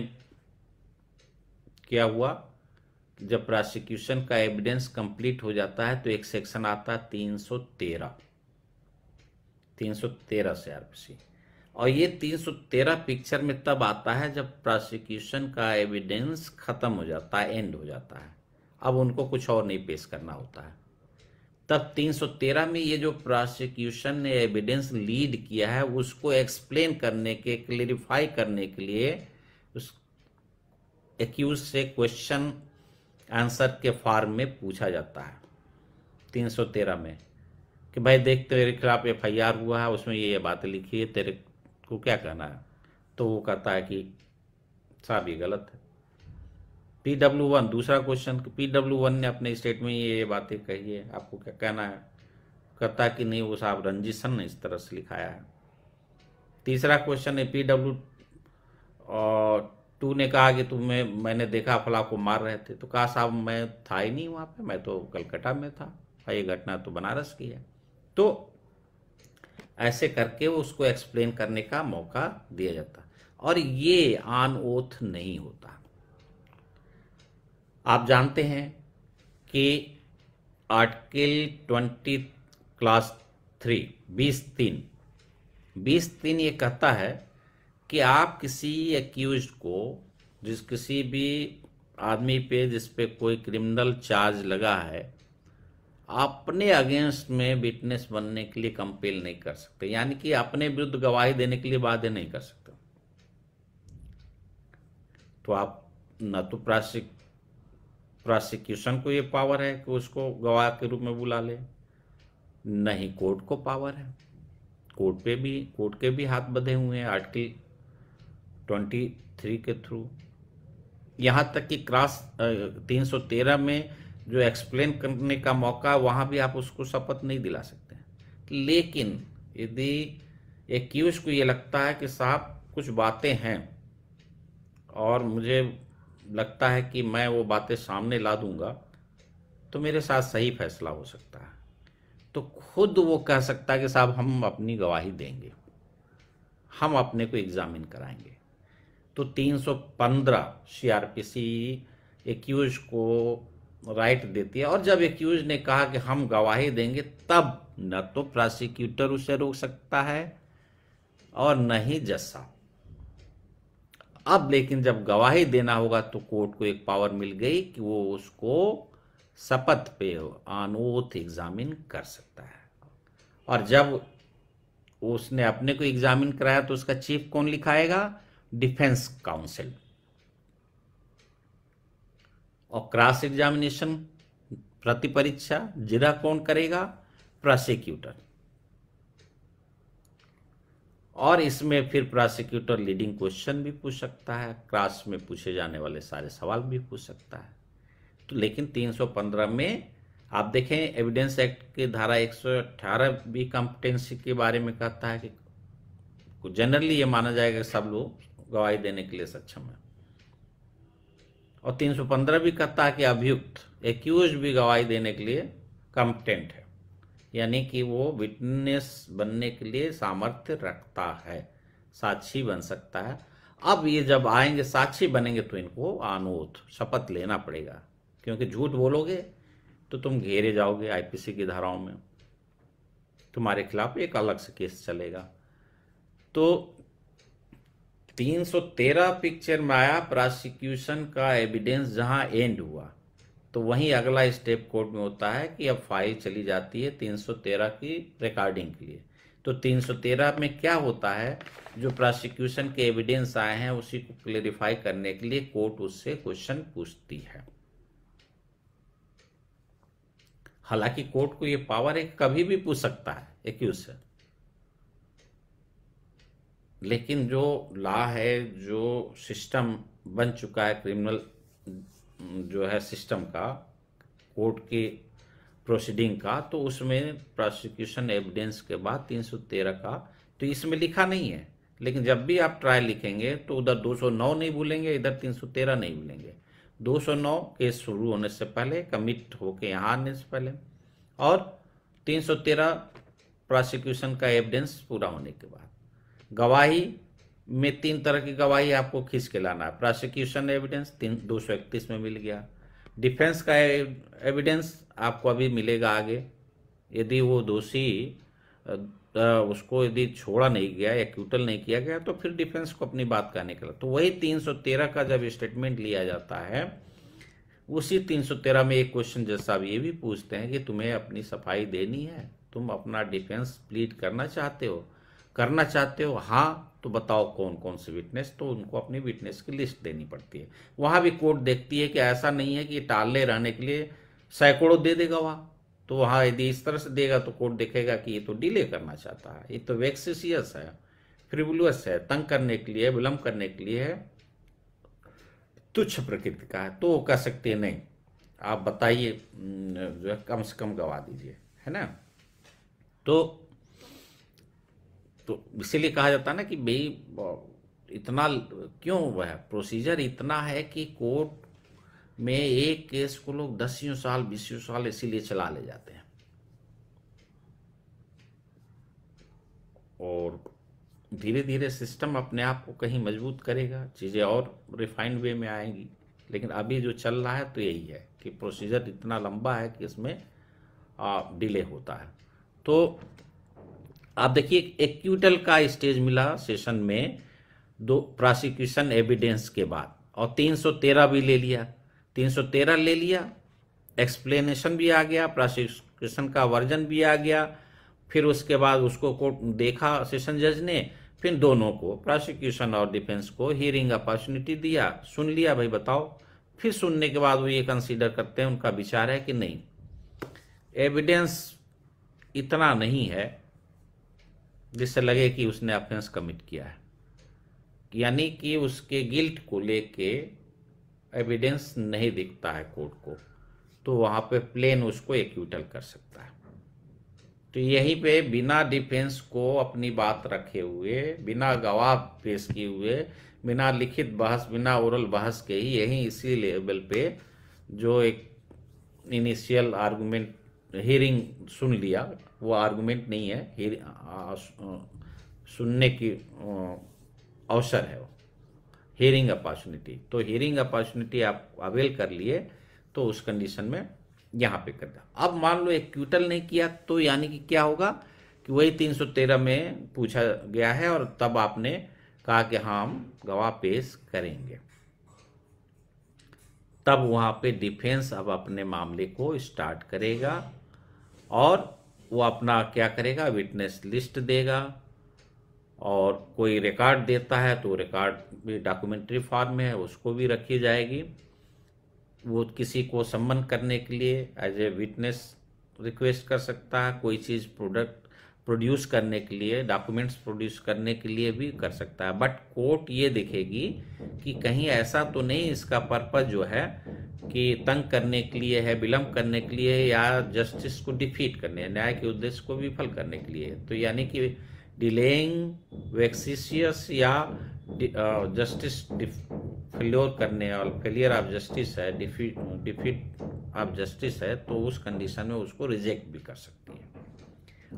क्या हुआ, जब प्रोसिक्यूशन का एविडेंस कंप्लीट हो जाता है तो एक सेक्शन आता है 313 सीआरपीसी। और ये 313 पिक्चर में तब आता है जब प्रोसिक्यूशन का एविडेंस खत्म हो जाता है, एंड हो जाता है, अब उनको कुछ और नहीं पेश करना होता है। तब 313 में ये जो प्रोसिक्यूशन ने एविडेंस लीड किया है उसको एक्सप्लेन करने के, क्लेरिफाई करने के लिए उस एक्यूज से क्वेश्चन आंसर के फॉर्म में पूछा जाता है 313 में कि भाई देख तेरे खिलाफ एफआईआर हुआ है, उसमें ये बातें लिखी है, तेरे को क्या कहना है? तो वो कहता है कि साहब ये गलत है। PW1 दूसरा क्वेश्चन, PW1 ने अपने स्टेट में ये बातें कही है, आपको क्या कहना है? कहता है कि नहीं वो साहब रंजिशन ने इस तरह से लिखाया है। तीसरा क्वेश्चन है PW2 ने कहा कि मैंने देखा फला को मार रहे थे, तो कहा साहब मैं था ही नहीं वहाँ पे, मैं तो कलकत्ता में था, ये घटना तो बनारस की है। तो ऐसे करके उसको एक्सप्लेन करने का मौका दिया जाता, और ये ऑन ओथ नहीं होता। आप जानते हैं कि आर्टिकल 20 क्लास 3 20(3) ये कहता है कि आप किसी एक्यूज्ड को, किसी भी आदमी पे जिस पे कोई क्रिमिनल चार्ज लगा है, अपने अगेंस्ट में विटनेस बनने के लिए कंपेल नहीं कर सकते, यानी कि अपने विरुद्ध गवाही देने के लिए बाध्य नहीं कर सकते। तो आप न तो प्रोसिक्यूशन को ये पावर है कि उसको गवाह के रूप में बुला ले, नहीं कोर्ट को पावर है। कोर्ट के भी हाथ बंधे हुए हैं आर्टिकल 23 के थ्रू। यहाँ तक कि 313 में जो एक्सप्लेन करने का मौका, वहाँ भी आप उसको शपथ नहीं दिला सकते। लेकिन यदि एक्यूज को ये लगता है कि साहब कुछ बातें हैं और मुझे लगता है कि मैं वो बातें सामने ला दूंगा तो मेरे साथ सही फैसला हो सकता है, तो खुद वो कह सकता है कि साहब हम अपनी गवाही देंगे, हम अपने को एग्जामिन कराएंगे। तो 315 सीआरपीसी एक्यूज को राइट देती है, और जब एक्यूज ने कहा कि हम गवाही देंगे, तब न तो प्रोसिक्यूटर उसे रोक सकता है और न ही जज साहब। अब लेकिन जब गवाही देना होगा तो कोर्ट को एक पावर मिल गई कि वो उसको शपथ पे ऑन ओथ एग्जामिन कर सकता है। और जब उसने अपने को एग्जामिन कराया तो उसका चीफ कौन लिखाएगा? Defence counsel. और क्रॉस एग्जामिनेशन, प्रतिपरीक्षा, जिरा कौन करेगा? प्रोसिक्यूटर। और इसमें फिर प्रोसिक्यूटर लीडिंग क्वेश्चन भी पूछ सकता है, क्लास में पूछे जाने वाले सारे सवाल भी पूछ सकता है। तो लेकिन 315 में आप देखें, एविडेंस एक्ट की धारा 118 भी कॉम्पिटेंसी के बारे में कहता है कि जनरली ये माना जाएगा कि सब लोग गवाही देने के लिए सक्षम है। और 315 भी कहता है कि अभियुक्त एक्यूज भी गवाही देने के लिए कॉम्पिटेंट है, यानी कि वो विटनेस बनने के लिए सामर्थ्य रखता है, साक्षी बन सकता है। अब ये जब आएंगे साक्षी बनेंगे तो इनको अनुरोध शपथ लेना पड़ेगा, क्योंकि झूठ बोलोगे तो तुम घेरे जाओगे आईपीसी की धाराओं में, तुम्हारे खिलाफ एक अलग से केस चलेगा। तो 313 पिक्चर में आया, प्रोसिक्यूशन का एविडेंस जहां एंड हुआ तो वहीं अगला स्टेप कोर्ट में होता है कि अब फाइल चली जाती है 313 की रिकॉर्डिंग के लिए। तो 313 में क्या होता है, जो प्रोसिक्यूशन के एविडेंस आए हैं उसी को क्लेरिफाई करने के लिए कोर्ट उससे क्वेश्चन पूछती है। हालांकि कोर्ट को ये पावर है कि कभी भी पूछ सकता है एक्यूज से, लेकिन जो लॉ है, जो सिस्टम बन चुका है क्रिमिनल जो है सिस्टम का, कोर्ट की प्रोसीडिंग का, तो उसमें प्रोसिक्यूशन एविडेंस के बाद 313 का तो इसमें लिखा नहीं है। लेकिन जब भी आप ट्रायल लिखेंगे तो उधर 209 नहीं भूलेंगे, इधर 313 नहीं भूलेंगे। 209 केस शुरू होने से पहले, कमिट होके यहाँ आने से पहले, और 313 प्रोसिक्यूशन का एविडेंस पूरा होने के बाद। गवाही में 3 तरह की गवाही आपको खींच के लाना है। प्रोसिक्यूशन एविडेंस 231 में मिल गया। डिफेंस का एविडेंस आपको अभी मिलेगा आगे। यदि वो दोषी उसको यदि छोड़ा नहीं गया, एक्यूटल नहीं किया गया, तो फिर डिफेंस को अपनी बात कहने के लिए, तो वही 313 का जब स्टेटमेंट लिया जाता है, उसी 313 में एक क्वेश्चन जैसा अब ये भी पूछते हैं कि तुम्हें अपनी सफाई देनी है, तुम अपना डिफेंस प्लीड करना चाहते हो, हाँ तो बताओ कौन कौन से विटनेस, तो उनको अपनी विटनेस की लिस्ट देनी पड़ती है। वहां भी कोर्ट देखती है कि ऐसा नहीं है कि टाले रहने के लिए सैकड़ों दे देगा वहां, तो वहां यदि इस तरह से देगा तो कोर्ट देखेगा कि ये तो डिले करना चाहता है, ये तो वेक्सिशियस है, फ्रिवुलस है, तंग करने के लिए, विलंब करने के लिए है, तुच्छ प्रकृति का है, तो वो कह सकते हैं नहीं, आप बताइए, जो है कम से कम गवा दीजिए, है ना। तो इसीलिए कहा जाता है ना कि भाई इतना क्यों वह प्रोसीजर इतना है कि कोर्ट में एक केस को लोग 10 साल 20 साल इसीलिए चला ले जाते हैं, और धीरे धीरे सिस्टम अपने आप को कहीं मजबूत करेगा, चीज़ें और रिफाइंड वे में आएंगी। लेकिन अभी जो चल रहा है तो यही है कि प्रोसीजर इतना लंबा है कि इसमें डिले होता है। तो आप देखिए, एक्यूटल का स्टेज मिला सेशन में 2 प्रोसिक्यूशन एविडेंस के बाद, और 313 भी ले लिया। 313 ले लिया, एक्सप्लेनेशन भी आ गया, प्रोसिक्यूशन का वर्जन भी आ गया। फिर उसके बाद उसको कोर्ट देखा सेशन जज ने, फिर दोनों को, प्रोसिक्यूशन और डिफेंस को, हियरिंग अपॉर्चुनिटी दिया, सुन लिया, भाई बताओ। फिर सुनने के बाद वो ये कंसीडर करते हैं, उनका विचार है कि नहीं, एविडेंस इतना नहीं है जिससे लगे कि उसने ऑफेंस कमिट किया है, यानी कि उसके गिल्ट को लेके एविडेंस नहीं दिखता है कोर्ट को, तो वहां पे प्लेन उसको एक्यूटल कर सकता है। तो यहीं पे बिना डिफेंस को अपनी बात रखे हुए, बिना गवाह पेश किए हुए, बिना लिखित बहस, बिना ओरल बहस के ही, यही इसी लेवल पे जो एक इनिशियल आर्गुमेंट, हियरिंग सुन लिया, वो आर्गुमेंट नहीं है, सुनने की अवसर है वो, हियरिंग अपॉर्चुनिटी। तो हियरिंग अपॉर्चुनिटी आप अवेल कर लिए तो उस कंडीशन में यहाँ पे कर दिया। अब मान लो एक्यूटल नहीं किया, तो यानी कि क्या होगा कि वही 313 में पूछा गया है और तब आपने कहा कि हाँ हम गवाह पेश करेंगे, तब वहां पे डिफेंस अब अपने मामले को स्टार्ट करेगा और वो अपना क्या करेगा, विटनेस लिस्ट देगा, और कोई रिकॉर्ड देता है तो रिकॉर्ड भी डॉक्यूमेंट्री फॉर्म में है, उसको भी रखी जाएगी। वो किसी को सम्मन करने के लिए एज ए विटनेस रिक्वेस्ट कर सकता है, कोई चीज़ प्रोड्यूस करने के लिए, डॉक्यूमेंट्स प्रोड्यूस करने के लिए भी कर सकता है। बट कोर्ट ये देखेगी कि कहीं ऐसा तो नहीं इसका पर्पज जो है कि तंग करने के लिए है, विलम्ब करने के लिए, या जस्टिस को डिफीट करने, न्याय के उद्देश्य को विफल करने के लिए। तो यानी कि डिलेइंग वेक्सिशियस या जस्टिस फेल्योर करने, और फेलियर ऑफ जस्टिस है, डिफीट ऑफ जस्टिस है, तो उस कंडीशन में उसको रिजेक्ट भी कर सकती है।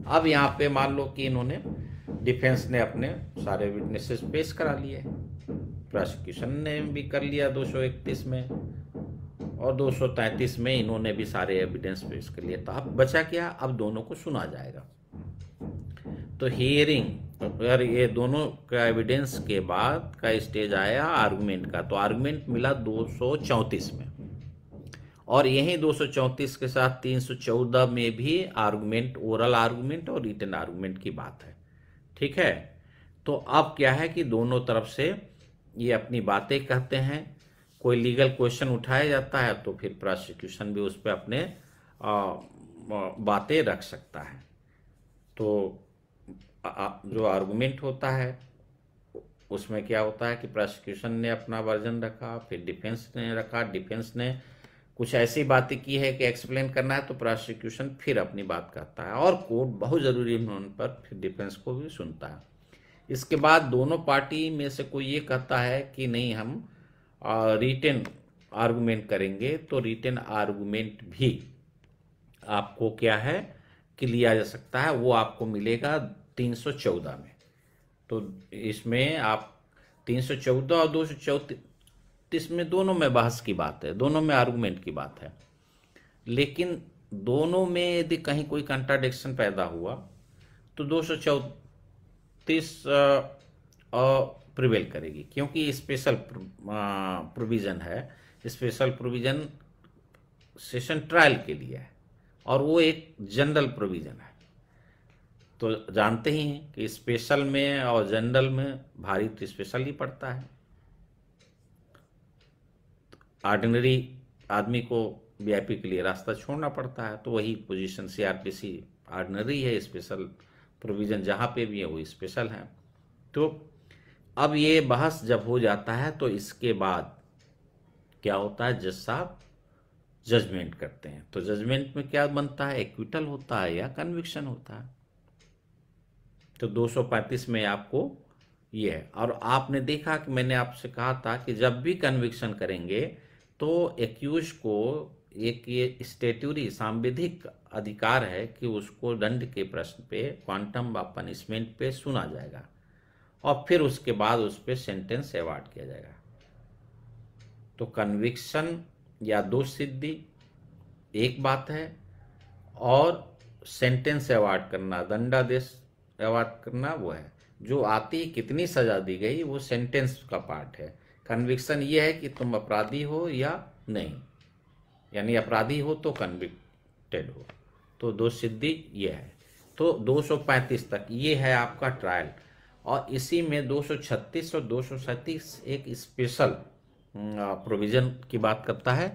अब यहाँ पे मान लो कि इन्होंने, डिफेंस ने अपने सारे विटनेसेस पेश करा लिए, प्रोसिक्यूशन ने भी कर लिया 231 में, और 233 में इन्होंने भी सारे एविडेंस पेश कर लिए। तो अब बचा क्या, अब दोनों को सुना जाएगा। तो हियरिंग, अगर ये दोनों का एविडेंस के बाद का स्टेज आया आर्गुमेंट का, तो आर्गुमेंट मिला 234 में, और यही 234 के साथ 314 में भी आर्गुमेंट, ओरल आर्गुमेंट और रिटन आर्गुमेंट की बात है। ठीक है, तो अब क्या है कि दोनों तरफ से ये अपनी बातें कहते हैं, कोई लीगल क्वेश्चन उठाया जाता है तो फिर प्रोसिक्यूशन भी उस पर अपने बातें रख सकता है। तो जो आर्गुमेंट होता है उसमें क्या होता है कि प्रोसिक्यूशन ने अपना वर्जन रखा, फिर डिफेंस ने रखा, डिफेंस ने कुछ ऐसी बातें की है कि एक्सप्लेन करना है, तो प्रोसिक्यूशन फिर अपनी बात करता है, और कोर्ट बहुत ज़रूरी होने पर फिर डिफेंस को भी सुनता है। इसके बाद दोनों पार्टी में से कोई ये कहता है कि नहीं हम रिटन आर्गुमेंट करेंगे, तो रिटन आर्गुमेंट भी आपको क्या है कि लिया जा सकता है, वो आपको मिलेगा 314 में। तो इसमें आप 314 और 234 में दोनों में बहस की बात है, दोनों में आर्गुमेंट की बात है, लेकिन दोनों में यदि कहीं कोई कंट्राडिक्शन पैदा हुआ तो 234 प्रिवेल करेगी, क्योंकि स्पेशल प्रोविजन है, स्पेशल प्रोविजन सेशन ट्रायल के लिए है, और वो एक जनरल प्रोविजन है। तो जानते ही हैं कि स्पेशल में और जनरल में भारी तो स्पेशल ही पड़ता है। ऑर्डिनरी आदमी को वीआईपी के लिए रास्ता छोड़ना पड़ता है, तो वही पोजीशन सीआरपीसी ऑर्डिनरी है, स्पेशल प्रोविजन जहाँ पे भी है वो स्पेशल है। तो अब ये बहस जब हो जाता है तो इसके बाद क्या होता है, जज साहब जजमेंट करते हैं। तो जजमेंट में क्या बनता है, एक्विटल होता है या कन्विक्शन होता है। तो 235 में आपको ये है, और आपने देखा कि मैंने आपसे कहा था कि जब भी कन्विक्शन करेंगे तो एक्यूज को एक ये स्टेट्यूरी सांविधिक अधिकार है कि उसको दंड के प्रश्न पे, क्वांटम ऑफ पनिशमेंट पे सुना जाएगा, और फिर उसके बाद उस पर सेंटेंस अवार्ड किया जाएगा। तो कन्विक्शन या दोष सिद्धि एक बात है, और सेंटेंस अवार्ड करना, दंडादेश अवार्ड करना वो है। जो आती कितनी सजा दी गई वो सेंटेंस का पार्ट है। कन्विक्शन ये है कि तुम अपराधी हो या नहीं, यानी अपराधी हो तो कन्विक्टेड हो, तो दोष सिद्धि ये है। तो 235 तक ये है आपका ट्रायल, और इसी में 236 और 237 एक स्पेशल प्रोविजन की बात करता है।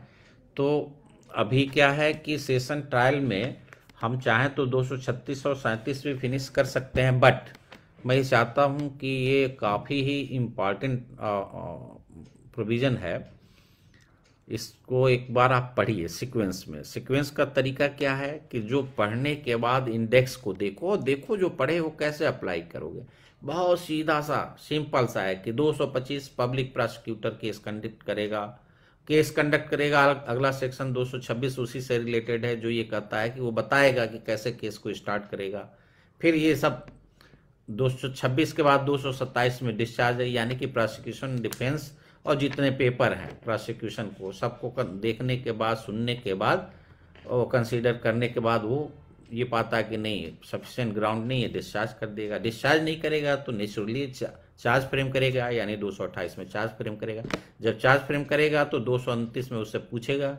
तो अभी क्या है कि सेशन ट्रायल में हम चाहें तो 236 और 37 भी फिनिश कर सकते हैं, बट मैं चाहता हूं कि ये काफ़ी ही इम्पॉर्टेंट प्रोविज़न है, इसको एक बार आप पढ़िए सीक्वेंस में। सीक्वेंस का तरीका क्या है कि जो पढ़ने के बाद इंडेक्स को देखो जो पढ़े वो कैसे अप्लाई करोगे। बहुत सीधा सा सिंपल सा है कि 225 पब्लिक प्रोसिक्यूटर केस कंडक्ट करेगा। अगला सेक्शन 226 उसी से रिलेटेड है, जो ये कहता है कि वो बताएगा कि कैसे केस को स्टार्ट करेगा। फिर ये सब 226 के बाद 227 में डिस्चार्ज है, यानी कि प्रोसिक्यूशन, डिफेंस और जितने पेपर हैं प्रोसिक्यूशन को सबको देखने के बाद, सुनने के बाद और कंसीडर करने के बाद वो ये पाता कि नहीं सफिशिएंट ग्राउंड नहीं है, डिस्चार्ज कर देगा। डिस्चार्ज नहीं करेगा तो नेचुरली चार्ज फ्रेम करेगा, यानी 228 में चार्ज फ्रेम करेगा। जब चार्ज फ्रेम करेगा तो 229 में उससे पूछेगा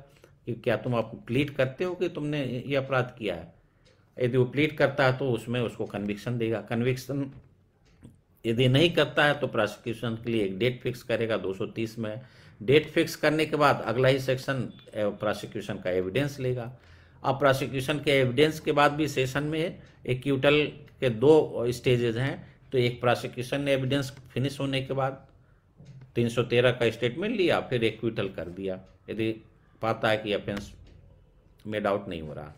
कि क्या तुम आप प्लीड करते हो कि तुमने ये अपराध किया है। यदि वो प्लीड करता है तो उसमें उसको कन्विक्शन देगा। कन्विक्शन यदि नहीं करता है तो प्रोसिक्यूशन के लिए एक डेट फिक्स करेगा 230 में। डेट फिक्स करने के बाद अगला ही सेक्शन प्रोसिक्यूशन का एविडेंस लेगा। अब प्रोसिक्यूशन के एविडेंस के बाद भी सेशन में एक्यूटल के 2 स्टेजेस हैं। तो एक प्रोसिक्यूशन ने एविडेंस फिनिश होने के बाद 313 का स्टेटमेंट लिया, फिर एक्विटल कर दिया यदि पाता है कि ऑफेंस में डाउट नहीं हो रहा।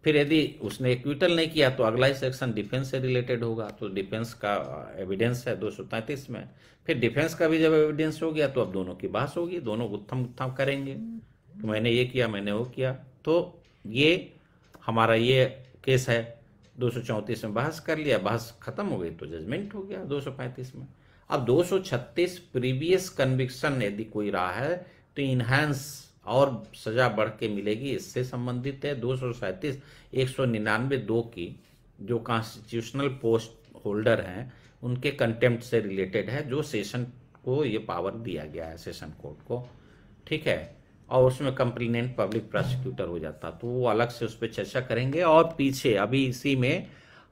फिर यदि उसने एक्विटल नहीं किया तो अगला ही सेक्शन डिफेंस से रिलेटेड होगा, तो डिफेंस का एविडेंस है 233 में। फिर डिफेंस का भी जब एविडेंस हो गया तो अब दोनों की बहस होगी, दोनों गुत्थम गुत्थम करेंगे कि मैंने ये किया, मैंने वो किया। तो ये हमारा ये केस है 234 में बहस कर लिया, बहस खत्म हो गई तो जजमेंट हो गया 235 में। अब 236 प्रीवियस कन्विक्शन यदि कोई रहा है तो इनहेंस और सजा बढ़ के मिलेगी, इससे संबंधित है। 237 199(2) की जो कॉन्स्टिट्यूशनल पोस्ट होल्डर हैं उनके कंटेम्प्ट से रिलेटेड है, जो सेशन को ये पावर दिया गया है, सेशन कोर्ट को, ठीक है। और उसमें कंप्लेनेंट पब्लिक प्रोसिक्यूटर हो जाता, तो वो अलग से उस पर चर्चा करेंगे। और पीछे अभी इसी में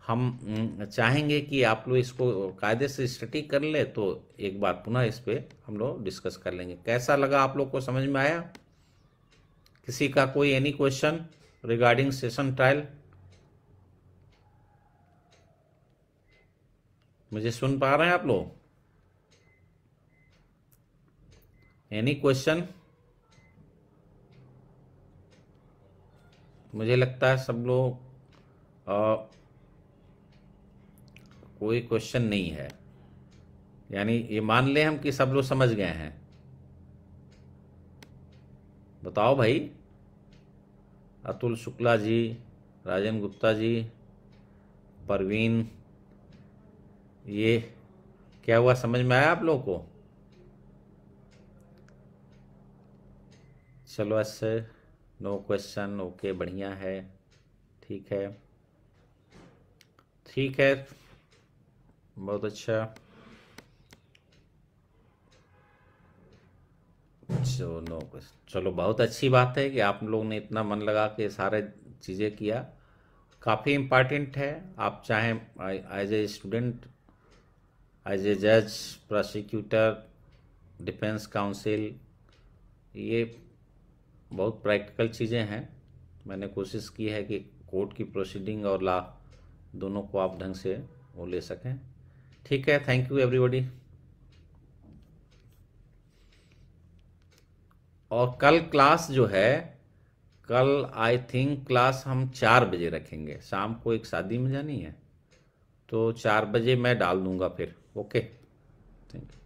हम चाहेंगे कि आप लोग इसको कायदे से स्टडी कर ले, तो एक बार पुनः इस पे हम लोग डिस्कस कर लेंगे। कैसा लगा आप लोग को, समझ में आया? किसी का कोई any question regarding session trial? मुझे सुन पा रहे हैं आप लोग? Any question? मुझे लगता है सब लोग कोई क्वेश्चन नहीं है, यानी ये मान लें हम कि सब लोग समझ गए हैं। बताओ भाई, अतुल शुक्ला जी, राजन गुप्ता जी, परवीन, ये क्या हुआ, समझ में आया आप लोगों को? चलो ऐसे नो क्वेश्चन, ओके, बढ़िया है, ठीक है, ठीक है, बहुत अच्छा। चलो बहुत अच्छी बात है कि आप लोग ने इतना मन लगा के सारे चीज़ें किया, काफ़ी इम्पॉर्टेंट है। आप चाहें as a student, as a जज, प्रोसिक्यूटर, डिफेंस काउंसिल, ये बहुत प्रैक्टिकल चीज़ें हैं। मैंने कोशिश की है कि कोर्ट की प्रोसीडिंग और लॉ दोनों को आप ढंग से वो ले सकें। ठीक है, थैंक यू एवरीबॉडी। और कल क्लास जो है, कल आई थिंक क्लास हम 4 बजे रखेंगे। शाम को एक शादी में जानी है, तो 4 बजे मैं डाल दूंगा फिर। Okay, thank you.